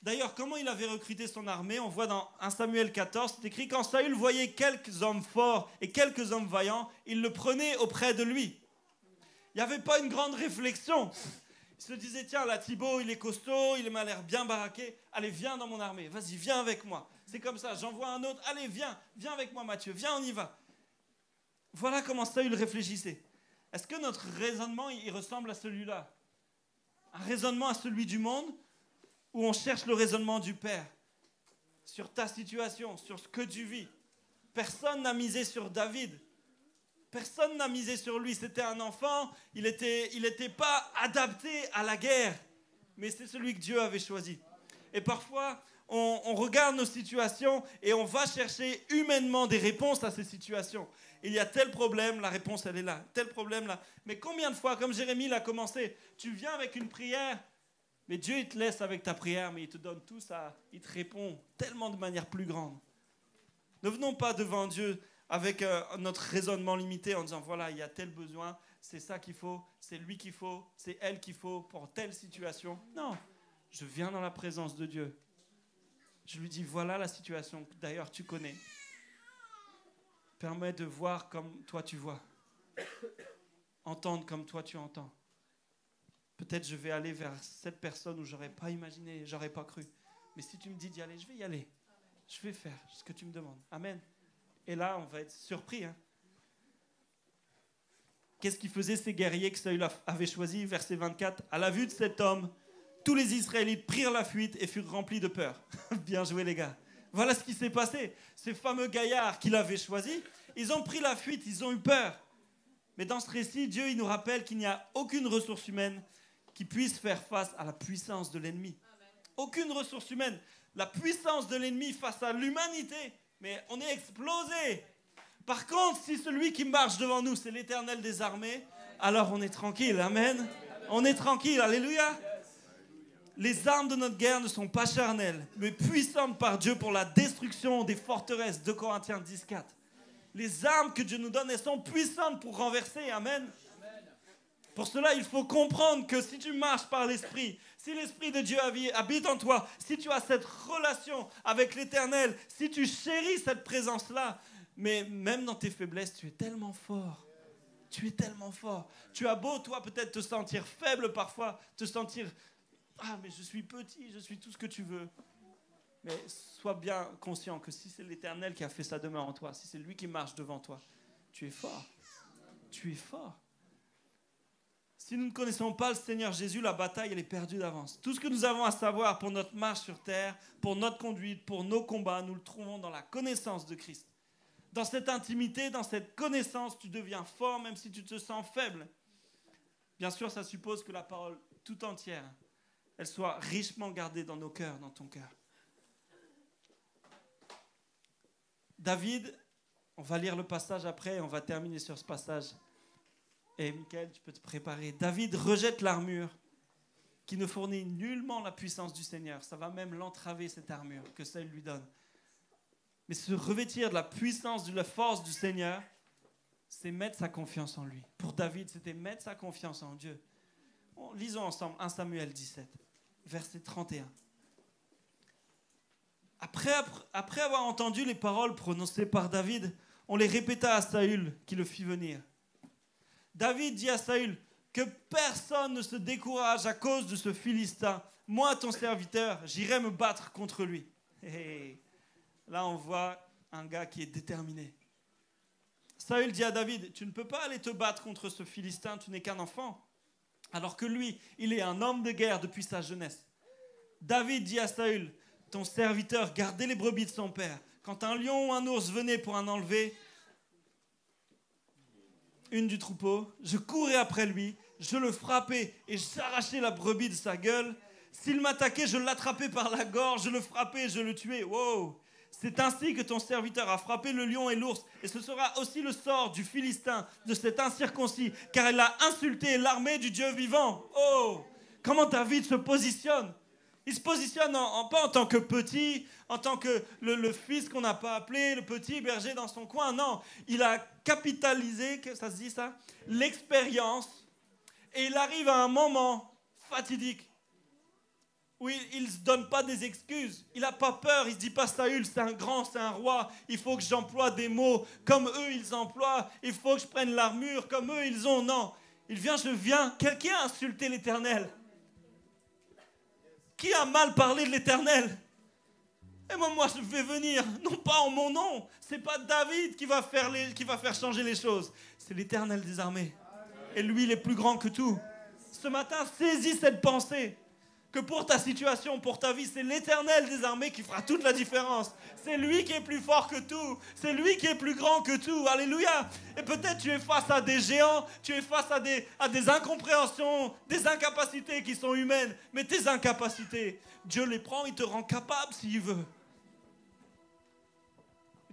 D'ailleurs, comment il avait recruté son armée? On voit dans 1 Samuel 14, c'est écrit, quand Saül voyait quelques hommes forts et quelques hommes vaillants, il le prenait auprès de lui. Il n'y avait pas une grande réflexion. Il se disait, tiens, là, Thibaut, il est costaud, il m'a l'air bien baraqué. Allez, viens dans mon armée. Vas-y, viens avec moi. C'est comme ça, j'envoie un autre. Allez, viens avec moi, Matthieu. Viens, on y va. Voilà comment Saül réfléchissait. Est-ce que notre raisonnement, il ressemble à celui-là? Un raisonnement à celui du monde, où on cherche le raisonnement du Père sur ta situation, sur ce que tu vis. Personne n'a misé sur David. Personne n'a misé sur lui. C'était un enfant, il était pas adapté à la guerre. Mais c'est celui que Dieu avait choisi. Et parfois, on regarde nos situations et on va chercher humainement des réponses à ces situations. Il y a tel problème, la réponse elle est là. Tel problème là. Mais combien de fois, comme Jérémie l'a commencé, tu viens avec une prière, mais Dieu il te laisse avec ta prière, mais il te donne tout ça. Il te répond tellement de manière plus grande. Ne venons pas devant Dieu avec notre raisonnement limité en disant voilà, il y a tel besoin, c'est ça qu'il faut, c'est lui qu'il faut, c'est elle qu'il faut pour telle situation. Non, je viens dans la présence de Dieu. Je lui dis voilà la situation que d'ailleurs tu connais. Permets de voir comme toi tu vois. Entendre comme toi tu entends. Peut-être je vais aller vers cette personne où j'aurais pas imaginé, j'aurais pas cru. Mais si tu me dis d'y aller, je vais y aller. Je vais faire ce que tu me demandes. Amen. Et là, on va être surpris. Qu'est-ce qu'ils faisaient ces guerriers que Saül avait choisis? Verset 24. À la vue de cet homme, tous les Israélites prirent la fuite et furent remplis de peur. Bien joué les gars. Voilà ce qui s'est passé. Ces fameux gaillards qu'il avait choisis, ils ont pris la fuite, ils ont eu peur. Mais dans ce récit, Dieu il nous rappelle qu'il n'y a aucune ressource humaine qui puisse faire face à la puissance de l'ennemi. Aucune ressource humaine. La puissance de l'ennemi face à l'humanité, mais on est explosé. Par contre, si celui qui marche devant nous, c'est l'Éternel des armées, alors on est tranquille. Amen. On est tranquille. Alléluia. Les armes de notre guerre ne sont pas charnelles, mais puissantes par Dieu pour la destruction des forteresses. 2 Corinthiens 10:4. Les armes que Dieu nous donne, elles sont puissantes pour renverser. Amen. Pour cela, il faut comprendre que si tu marches par l'Esprit, si l'Esprit de Dieu habite en toi, si tu as cette relation avec l'Éternel, si tu chéris cette présence-là, mais même dans tes faiblesses, tu es tellement fort. Tu es tellement fort. Tu as beau, toi, peut-être te sentir faible parfois, te sentir... Ah, mais je suis petit, je suis tout ce que tu veux. Mais sois bien conscient que si c'est l'Éternel qui a fait sa demeure en toi, si c'est lui qui marche devant toi, tu es fort. Tu es fort. Si nous ne connaissons pas le Seigneur Jésus, la bataille, elle est perdue d'avance. Tout ce que nous avons à savoir pour notre marche sur terre, pour notre conduite, pour nos combats, nous le trouvons dans la connaissance de Christ. Dans cette intimité, dans cette connaissance, tu deviens fort même si tu te sens faible. Bien sûr, ça suppose que la parole tout entière, elle soit richement gardée dans nos cœurs, dans ton cœur. David, on va lire le passage après et on va terminer sur ce passage. Et Michael, tu peux te préparer. David rejette l'armure qui ne fournit nullement la puissance du Seigneur. Ça va même l'entraver, cette armure que Saül lui donne. Mais se revêtir de la puissance, de la force du Seigneur, c'est mettre sa confiance en lui. Pour David, c'était mettre sa confiance en Dieu. Bon, lisons ensemble 1 Samuel 17, verset 31. Après avoir entendu les paroles prononcées par David, on les répéta à Saül qui le fit venir. David dit à Saül que personne ne se décourage à cause de ce Philistin. Moi, ton serviteur, j'irai me battre contre lui. Et là, on voit un gars qui est déterminé. Saül dit à David, tu ne peux pas aller te battre contre ce Philistin, tu n'es qu'un enfant. Alors que lui, il est un homme de guerre depuis sa jeunesse. David dit à Saül, ton serviteur gardait les brebis de son père. Quand un lion ou un ours venait pour en enlever une du troupeau, je courais après lui, je le frappais et j'arrachais la brebis de sa gueule. S'il m'attaquait, je l'attrapais par la gorge, je le frappais et je le tuais. Wow! C'est ainsi que ton serviteur a frappé le lion et l'ours, et ce sera aussi le sort du Philistin, de cet incirconcis, car il a insulté l'armée du Dieu vivant. Oh! Comment David se positionne? Il se positionne pas en tant que petit, en tant que le fils qu'on n'a pas appelé, le petit berger dans son coin. Non, il a capitalisé, ça se dit ça, l'expérience. Et il arrive à un moment fatidique où il ne se donne pas des excuses. Il n'a pas peur, il ne se dit pas Saül, c'est un grand, c'est un roi. Il faut que j'emploie des mots comme eux ils emploient. Il faut que je prenne l'armure comme eux ils ont. Non, je viens, quelqu'un a insulté l'Éternel. Qui a mal parlé de l'Éternel? Et moi, je vais venir, non pas en mon nom. C'est pas David qui va faire changer les choses. C'est l'Éternel des armées. Et lui, il est plus grand que tout. Ce matin, saisis cette pensée. Que pour ta situation, pour ta vie, c'est l'Éternel des armées qui fera toute la différence. C'est lui qui est plus fort que tout. C'est lui qui est plus grand que tout. Alléluia. Et peut-être tu es face à des géants, tu es face à des incompréhensions, des incapacités qui sont humaines. Mais tes incapacités, Dieu les prend, il te rend capable s'il veut.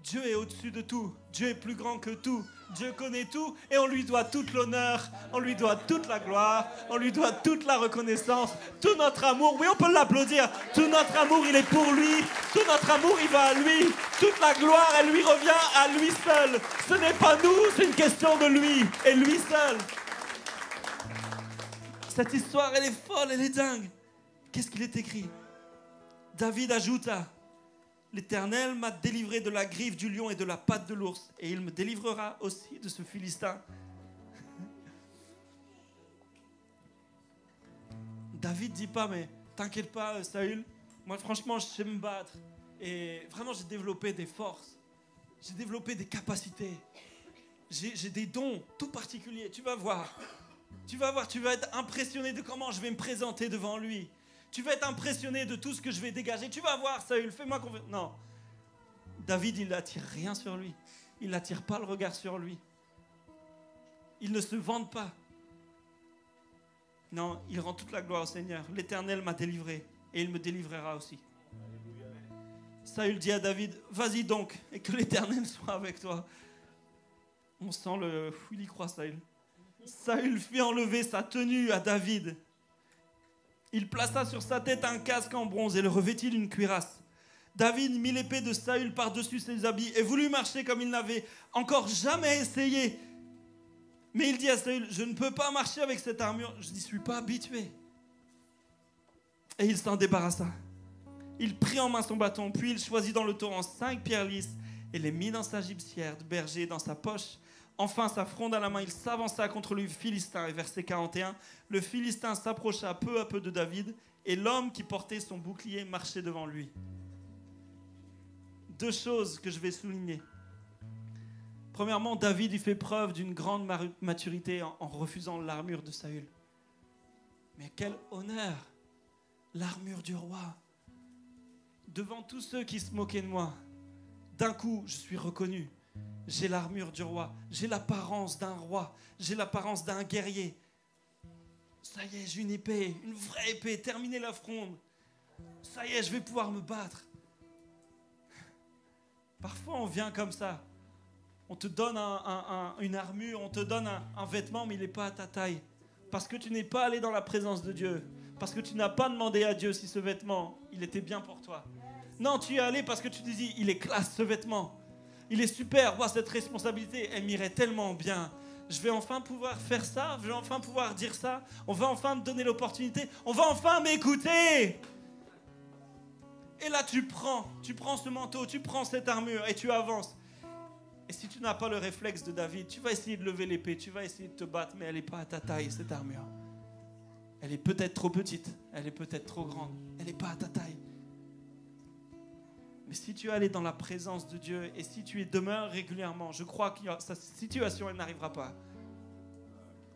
Dieu est au-dessus de tout. Dieu est plus grand que tout. Dieu connaît tout et on lui doit toute l'honneur, on lui doit toute la gloire, on lui doit toute la reconnaissance, tout notre amour. Oui, on peut l'applaudir. Tout notre amour, il est pour lui. Tout notre amour, il va à lui. Toute la gloire, elle lui revient à lui seul. Ce n'est pas nous, c'est une question de lui et lui seul. Cette histoire, elle est folle, elle est dingue. Qu'est-ce qu'il est écrit? David ajouta: l'Éternel m'a délivré de la griffe du lion et de la patte de l'ours, et il me délivrera aussi de ce Philistin. David dit pas, mais t'inquiète pas, Saül, moi franchement, je sais me battre. Et vraiment, j'ai développé des forces, j'ai développé des capacités, j'ai des dons tout particuliers. Tu vas voir, tu vas être impressionné de comment je vais me présenter devant lui. Tu vas être impressionné de tout ce que je vais dégager. Tu vas voir, Saül, fais-moi confiance. Non. David, il n'attire rien sur lui. Il n'attire pas le regard sur lui. Il ne se vante pas. Non, il rend toute la gloire au Seigneur. L'Éternel m'a délivré et il me délivrera aussi. Saül dit à David: vas-y donc et que l'Éternel soit avec toi. On sent le... Il y croit, Saül. Saül fit enlever sa tenue à David. Il plaça sur sa tête un casque en bronze et le revêtit d'une cuirasse. David mit l'épée de Saül par-dessus ses habits et voulut marcher comme il n'avait encore jamais essayé. Mais il dit à Saül: je ne peux pas marcher avec cette armure, je n'y suis pas habitué. Et il s'en débarrassa. Il prit en main son bâton, puis il choisit dans le torrent 5 pierres lisses et les mit dans sa gibecière de berger dans sa poche. Enfin, sa fronde à la main, il s'avança contre le Philistin. Et verset 41, le Philistin s'approcha peu à peu de David et l'homme qui portait son bouclier marchait devant lui. 2 choses que je vais souligner. Premièrement, David il fait preuve d'une grande maturité en refusant l'armure de Saül. Mais quel honneur! L'armure du roi. Devant tous ceux qui se moquaient de moi, d'un coup, je suis reconnu. J'ai l'armure du roi, j'ai l'apparence d'un roi, j'ai l'apparence d'un guerrier. Ça y est, j'ai une épée, une vraie épée, terminez la fronde. Ça y est, je vais pouvoir me battre. Parfois, on vient comme ça. On te donne une armure, on te donne un vêtement, mais il n'est pas à ta taille. Parce que tu n'es pas allé dans la présence de Dieu. Parce que tu n'as pas demandé à Dieu si ce vêtement, il était bien pour toi. Non, tu y es allé parce que tu te dis, il est classe ce vêtement. Il est super, moi cette responsabilité, elle m'irait tellement bien. Je vais enfin pouvoir faire ça, je vais enfin pouvoir dire ça. On va enfin me donner l'opportunité, on va enfin m'écouter. Et là tu prends ce manteau, tu prends cette armure et tu avances. Et si tu n'as pas le réflexe de David, tu vas essayer de lever l'épée, tu vas essayer de te battre, mais elle n'est pas à ta taille cette armure. Elle est peut-être trop petite, elle est peut-être trop grande, elle n'est pas à ta taille. Mais si tu es allé dans la présence de Dieu et si tu y demeures régulièrement, je crois que cette situation, elle n'arrivera pas.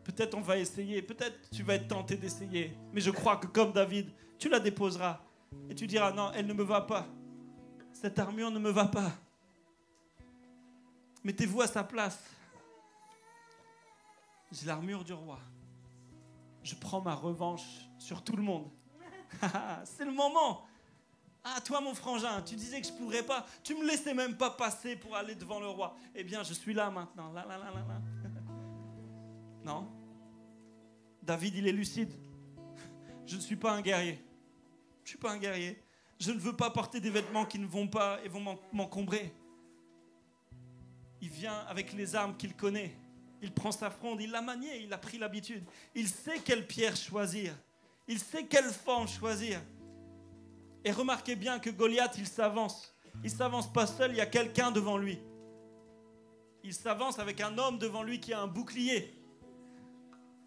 Peut-être on va essayer, peut-être tu vas être tenté d'essayer, mais je crois que comme David, tu la déposeras et tu diras non, elle ne me va pas. Cette armure ne me va pas. Mettez-vous à sa place. J'ai l'armure du roi. Je prends ma revanche sur tout le monde. C'est le moment. Ah, toi, mon frangin, tu disais que je ne pourrais pas. Tu me laissais même pas passer pour aller devant le roi. Eh bien, je suis là maintenant. Là. Non. David, il est lucide. Je ne suis pas un guerrier. Je ne suis pas un guerrier. Je ne veux pas porter des vêtements qui ne vont pas et vont m'encombrer. Il vient avec les armes qu'il connaît. Il prend sa fronde, il l'a maniée, il a pris l'habitude. Il sait quelle pierre choisir. Il sait quelle forme choisir. Et remarquez bien que Goliath, il s'avance. Il ne s'avance pas seul, il y a quelqu'un devant lui. Il s'avance avec un homme devant lui qui a un bouclier.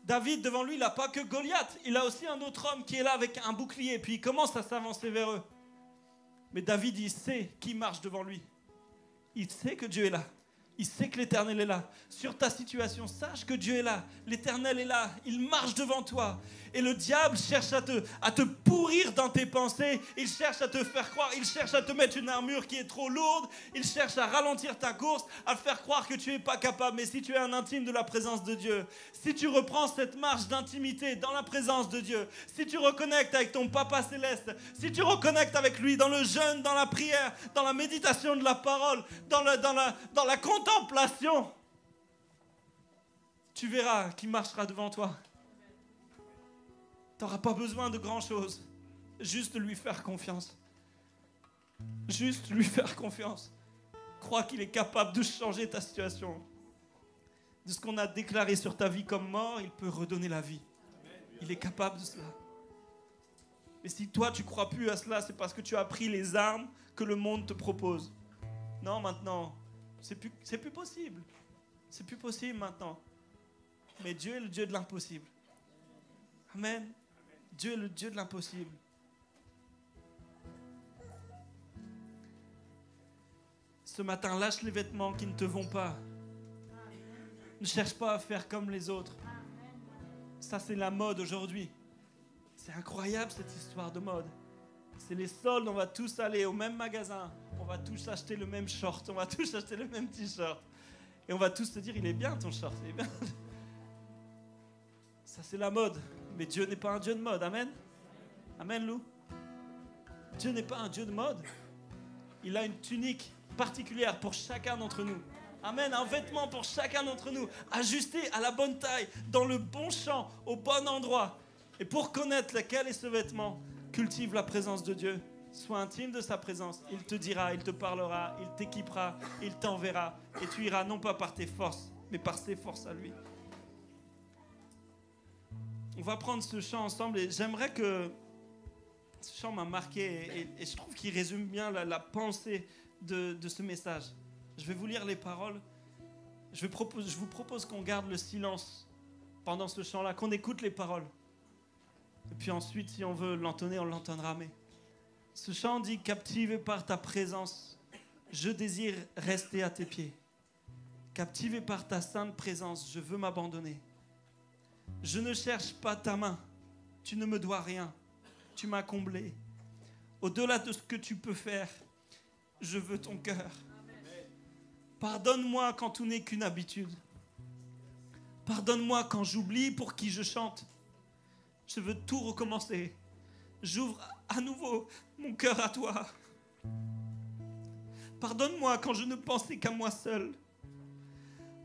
David, devant lui, il n'a pas que Goliath. Il a aussi un autre homme qui est là avec un bouclier. Puis il commence à s'avancer vers eux. Mais David, il sait qui marche devant lui. Il sait que Dieu est là. Il sait que l'Éternel est là. Sur ta situation, sache que Dieu est là. L'Éternel est là. Il marche devant toi. Et le diable cherche à te pourrir dans tes pensées. Il cherche à te faire croire. Il cherche à te mettre une armure qui est trop lourde. Il cherche à ralentir ta course, à te faire croire que tu n'es pas capable. Mais si tu es un intime de la présence de Dieu, si tu reprends cette marche d'intimité dans la présence de Dieu, si tu reconnectes avec ton Papa Céleste, si tu reconnectes avec lui dans le jeûne, dans la prière, dans la méditation de la parole, dans la contemplation, tu verras qui marchera devant toi. Tu n'auras pas besoin de grand-chose. Juste lui faire confiance. Juste lui faire confiance. Crois qu'il est capable de changer ta situation. De ce qu'on a déclaré sur ta vie comme mort, il peut redonner la vie. Il est capable de cela. Mais si toi, tu ne crois plus à cela, c'est parce que tu as pris les armes que le monde te propose. Non, maintenant, c'est plus possible. C'est plus possible maintenant. Mais Dieu est le Dieu de l'impossible. Amen. Dieu est le Dieu de l'impossible. Ce matin, lâche les vêtements qui ne te vont pas. Ne cherche pas à faire comme les autres. Ça, c'est la mode aujourd'hui. C'est incroyable cette histoire de mode. C'est les soldes, on va tous aller au même magasin. On va tous acheter le même short. On va tous acheter le même t-shirt. Et on va tous se dire, il est bien ton short, il est bien. Ça, c'est la mode. Mais Dieu n'est pas un Dieu de mode. Amen. Amen, Lou. Dieu n'est pas un Dieu de mode. Il a une tunique particulière pour chacun d'entre nous. Amen. Un vêtement pour chacun d'entre nous. Ajusté à la bonne taille, dans le bon champ, au bon endroit. Et pour connaître lequel est ce vêtement, cultive la présence de Dieu. Sois intime de sa présence. Il te dira, il te parlera, il t'équipera, il t'enverra. Et tu iras non pas par tes forces, mais par ses forces à lui. On va prendre ce chant ensemble et j'aimerais que... Ce chant m'a marqué et je trouve qu'il résume bien la pensée de ce message. Je vais vous lire les paroles. Je vous propose qu'on garde le silence pendant ce chant-là, qu'on écoute les paroles. Et puis ensuite, si on veut l'entonner, on l'entendra. Mais ce chant dit « Captivé par ta présence, je désire rester à tes pieds. Captivé par ta sainte présence, je veux m'abandonner. Je ne cherche pas ta main, tu ne me dois rien, tu m'as comblé. Au-delà de ce que tu peux faire, je veux ton cœur. Pardonne-moi quand tout n'est qu'une habitude. Pardonne-moi quand j'oublie pour qui je chante. Je veux tout recommencer. J'ouvre à nouveau mon cœur à toi. Pardonne-moi quand je ne pensais qu'à moi seul.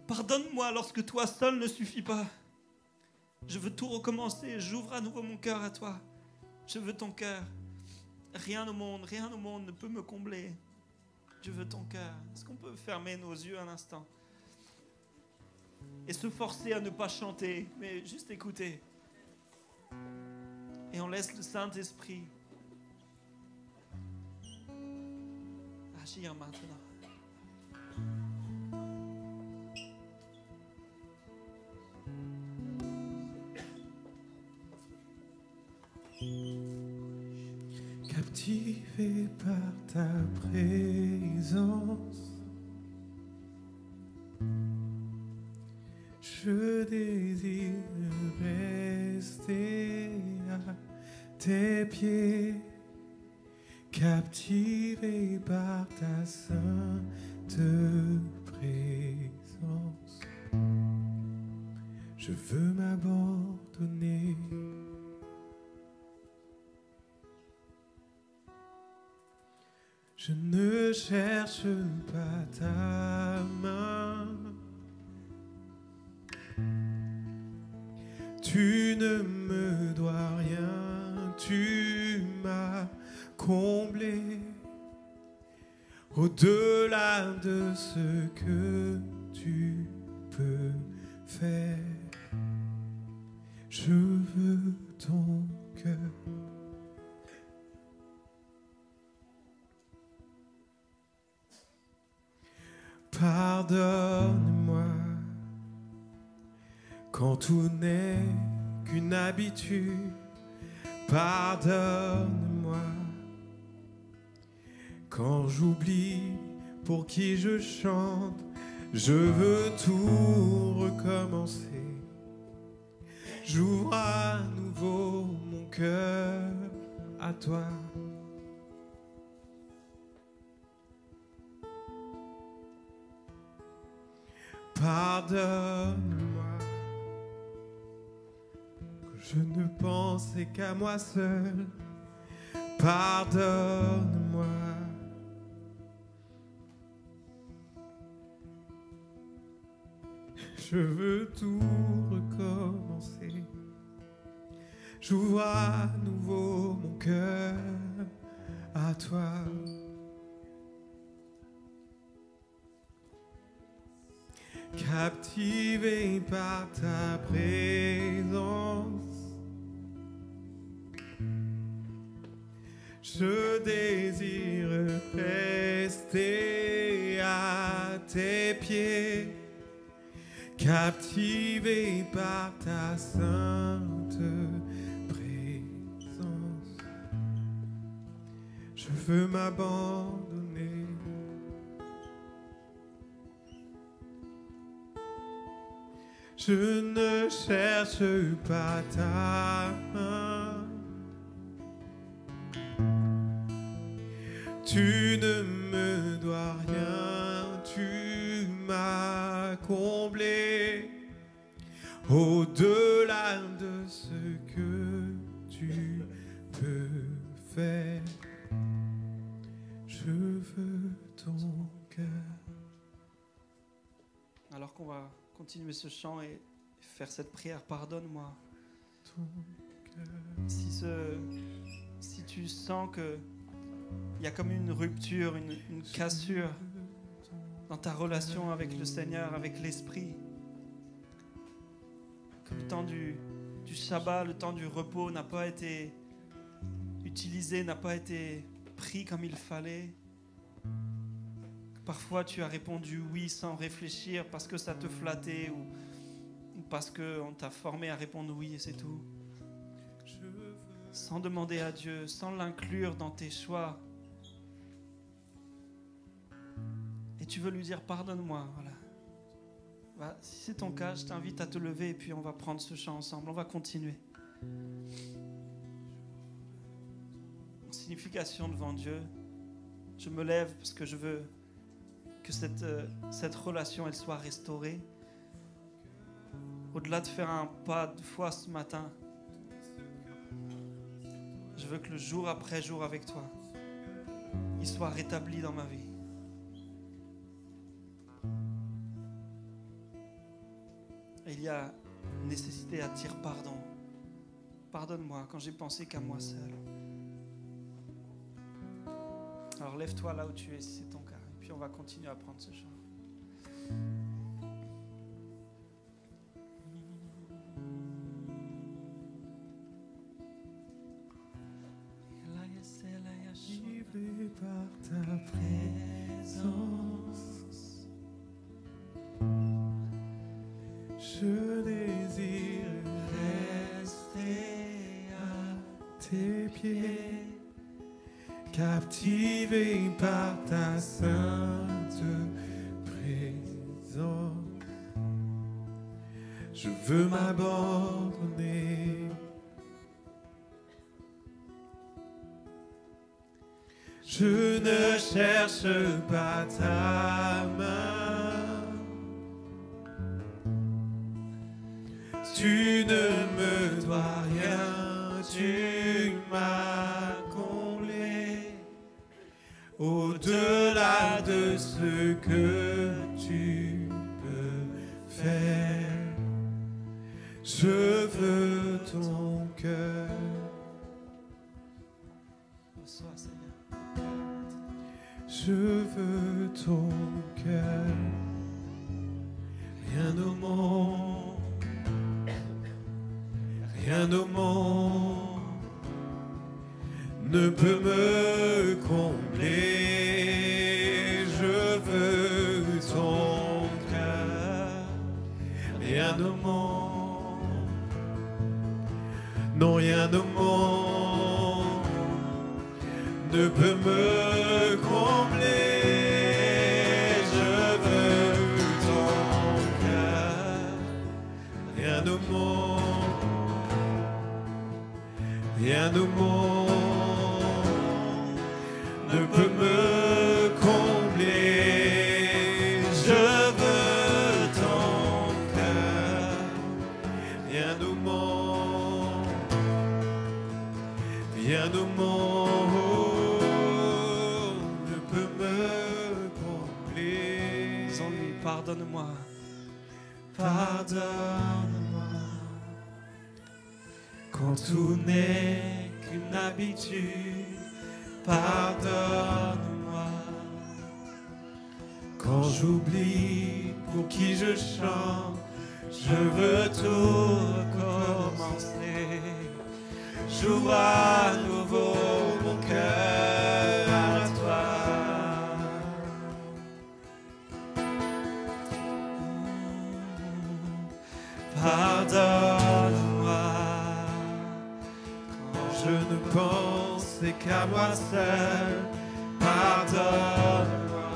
Pardonne-moi lorsque toi seul ne suffit pas. Je veux tout recommencer. J'ouvre à nouveau mon cœur à toi. Je veux ton cœur. Rien au monde ne peut me combler. Je veux ton cœur. Est-ce qu'on peut fermer nos yeux un instant et se forcer à ne pas chanter, mais juste écouter. Et on laisse le Saint-Esprit agir maintenant. Captivé par ta présence, je désire rester à tes pieds. Captivé par ta sainte présence, je veux m'abandonner. Je ne cherche pas ta main. Tu ne me dois rien, tu m'as comblé. Au-delà de ce que tu peux faire, je veux ton cœur. Pardonne-moi Quand tout n'est qu'une habitude, pardonne-moi. Quand j'oublie pour qui je chante, je veux tout recommencer. J'ouvre à nouveau mon cœur à toi. Pardonne-moi que je ne pensais qu'à moi seul. Pardonne-moi. Je veux tout recommencer. J'ouvre à nouveau mon cœur à toi. Captivé par ta présence, je désire rester à tes pieds. Captivé par ta sainte présence, je veux m'abandonner. Je ne cherche pas ta main. Tu ne me dois rien, tu m'as comblé. Au-delà de ce que tu peux faire, je veux ton cœur. Alors qu'on va continuer ce chant et faire cette prière, pardonne-moi. Si tu sens que il y a comme une rupture, une cassure dans ta relation avec le Seigneur, avec l'Esprit, que le temps du Shabbat, le temps du repos n'a pas été utilisé, n'a pas été pris comme il fallait. Parfois, tu as répondu oui sans réfléchir parce que ça te flattait ou parce qu'on t'a formé à répondre oui et c'est tout. Sans demander à Dieu, sans l'inclure dans tes choix. Et tu veux lui dire pardonne-moi. Voilà. Si c'est ton cas, je t'invite à te lever et puis on va prendre ce chant ensemble. On va continuer. En signification devant Dieu, je me lève parce que je veux que cette relation elle soit restaurée. Au-delà de faire un pas de foi ce matin, je veux que le jour après jour avec toi, il soit rétabli dans ma vie. Et il y a nécessité à dire pardon. Pardonne-moi quand j'ai pensé qu'à moi seul. Alors lève-toi là où tu es si c'est ton cas. Et puis on va continuer à prendre ce chant. Givré par ta présence, je désire rester à tes pieds, captivé par ta sainte présence. Je veux m'abandonner. Je ne cherche pas ta main. Tu ne me dois rien, tu m'as comblé. Au-delà de ce que tu peux faire, je veux ton cœur. Reçois, Seigneur. Je veux ton cœur. Rien au monde, rien au monde ne peut me combler. Je veux ton cœur. Rien au monde Non, rien au monde ne peut me combler. Je veux ton cœur. Rien au monde, rien au monde ne peut me combler. Je veux ton cœur. Rien au monde, rien au monde ne peut me combler. Disons-lui, pardonne-moi. Pardonne-moi quand tout n'est qu'une habitude. Pardonne-moi quand j'oublie pour qui je chante. Je veux tout recommencer. J'ouvre à nouveau mon cœur à toi. Pardonne-moi quand je ne pensais qu'à moi seul. Pardonne-moi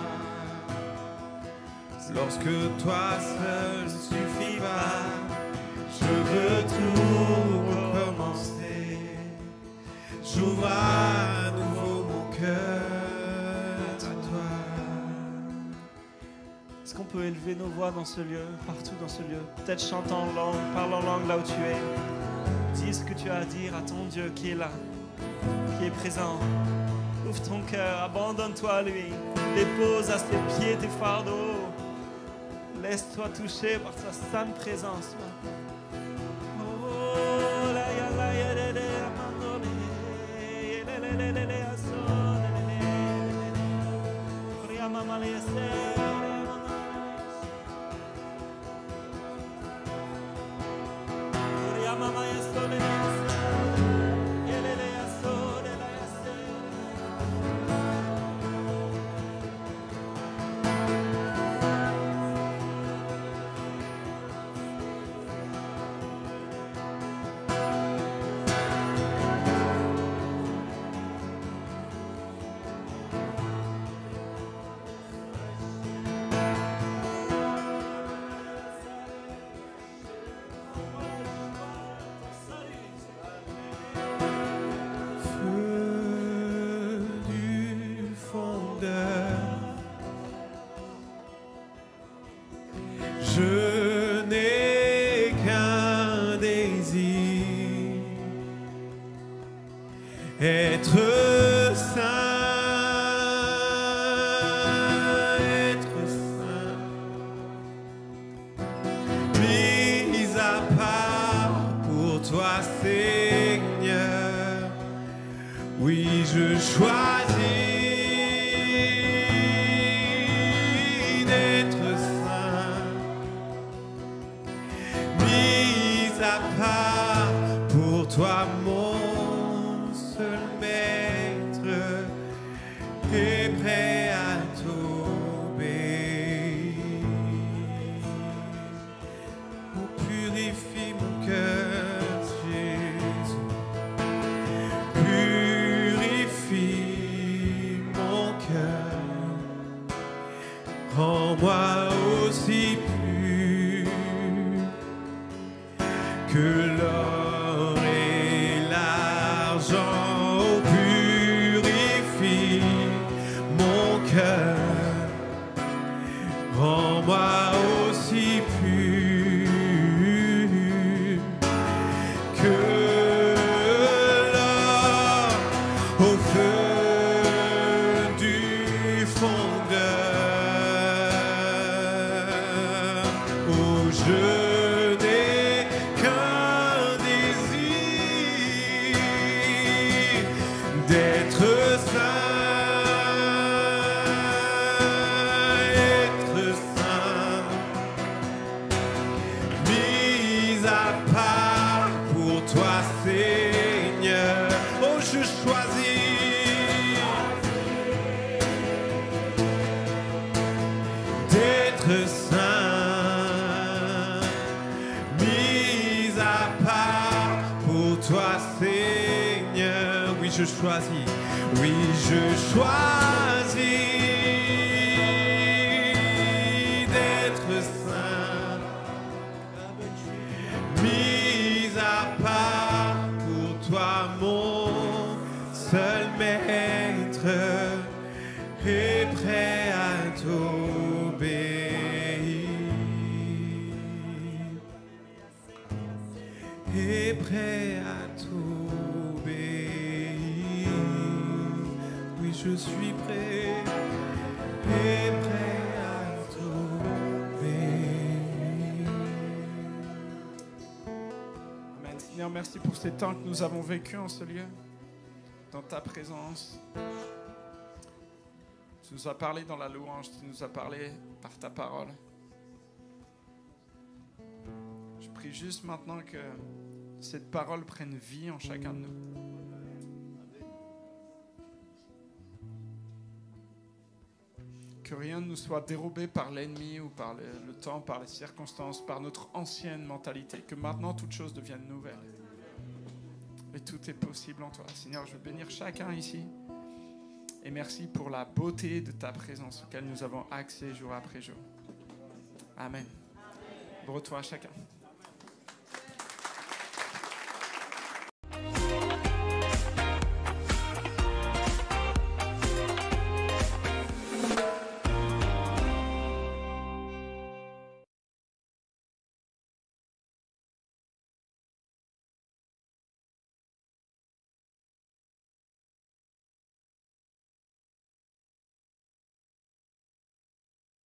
lorsque toi seul suffit pas. Je veux tout recommencer. J'ouvre à nouveau mon cœur à toi. Est-ce qu'on peut élever nos voix dans ce lieu, partout dans ce lieu? Peut-être chante en langue, parle en langue là où tu es. Dis ce que tu as à dire à ton Dieu qui est là, qui est présent. Ouvre ton cœur, abandonne-toi à lui. Dépose à ses pieds tes fardeaux. Laisse-toi toucher par sa sainte présence. Oh, la ya la ya de de amandole. Le le le le le asole le le. Ria mama le se. Ria mama asole le se. Le le asole la se. Feu du fondeur, je n'ai qu'un désir, être saint, mis à part pour toi, Seigneur. Oui, je choisis d'être saint, mis à part pour toi, mon seul maître, et prêt à t'obéir. Oh, purifie mon cœur, Jésus. Purifie mon cœur, rends-moi aussi pur que l'or et l'argent. Oh, purifie mon cœur, rends-moi aussi pur que au feu du fondeur, où je n'ai qu'un désir d'être saint, mis à part pour toi, Seigneur. Oh, je choisis d'être saint, mis à part pour toi, Seigneur. Oui, je choisis. Oui, je choisis d'être saint, mis à part pour toi, mon seul maître, et prêt à t'obéir. Et prêt à t'obéir. Oui, je suis prêt et prêt à t'obéir. Amen. Seigneur, merci pour ces temps que nous avons vécus en ce lieu, dans ta présence. Tu nous as parlé dans la louange, tu nous as parlé par ta parole. Je prie juste maintenant que cette parole prenne vie en chacun de nous. Que rien ne nous soit dérobé par l'ennemi ou par le temps, par les circonstances, par notre ancienne mentalité. Que maintenant toute chose devienne nouvelle. Et tout est possible en toi. Seigneur, je veux bénir chacun ici. Et merci pour la beauté de ta présence auquel nous avons accès jour après jour. Amen. Ouvre-toi à chacun.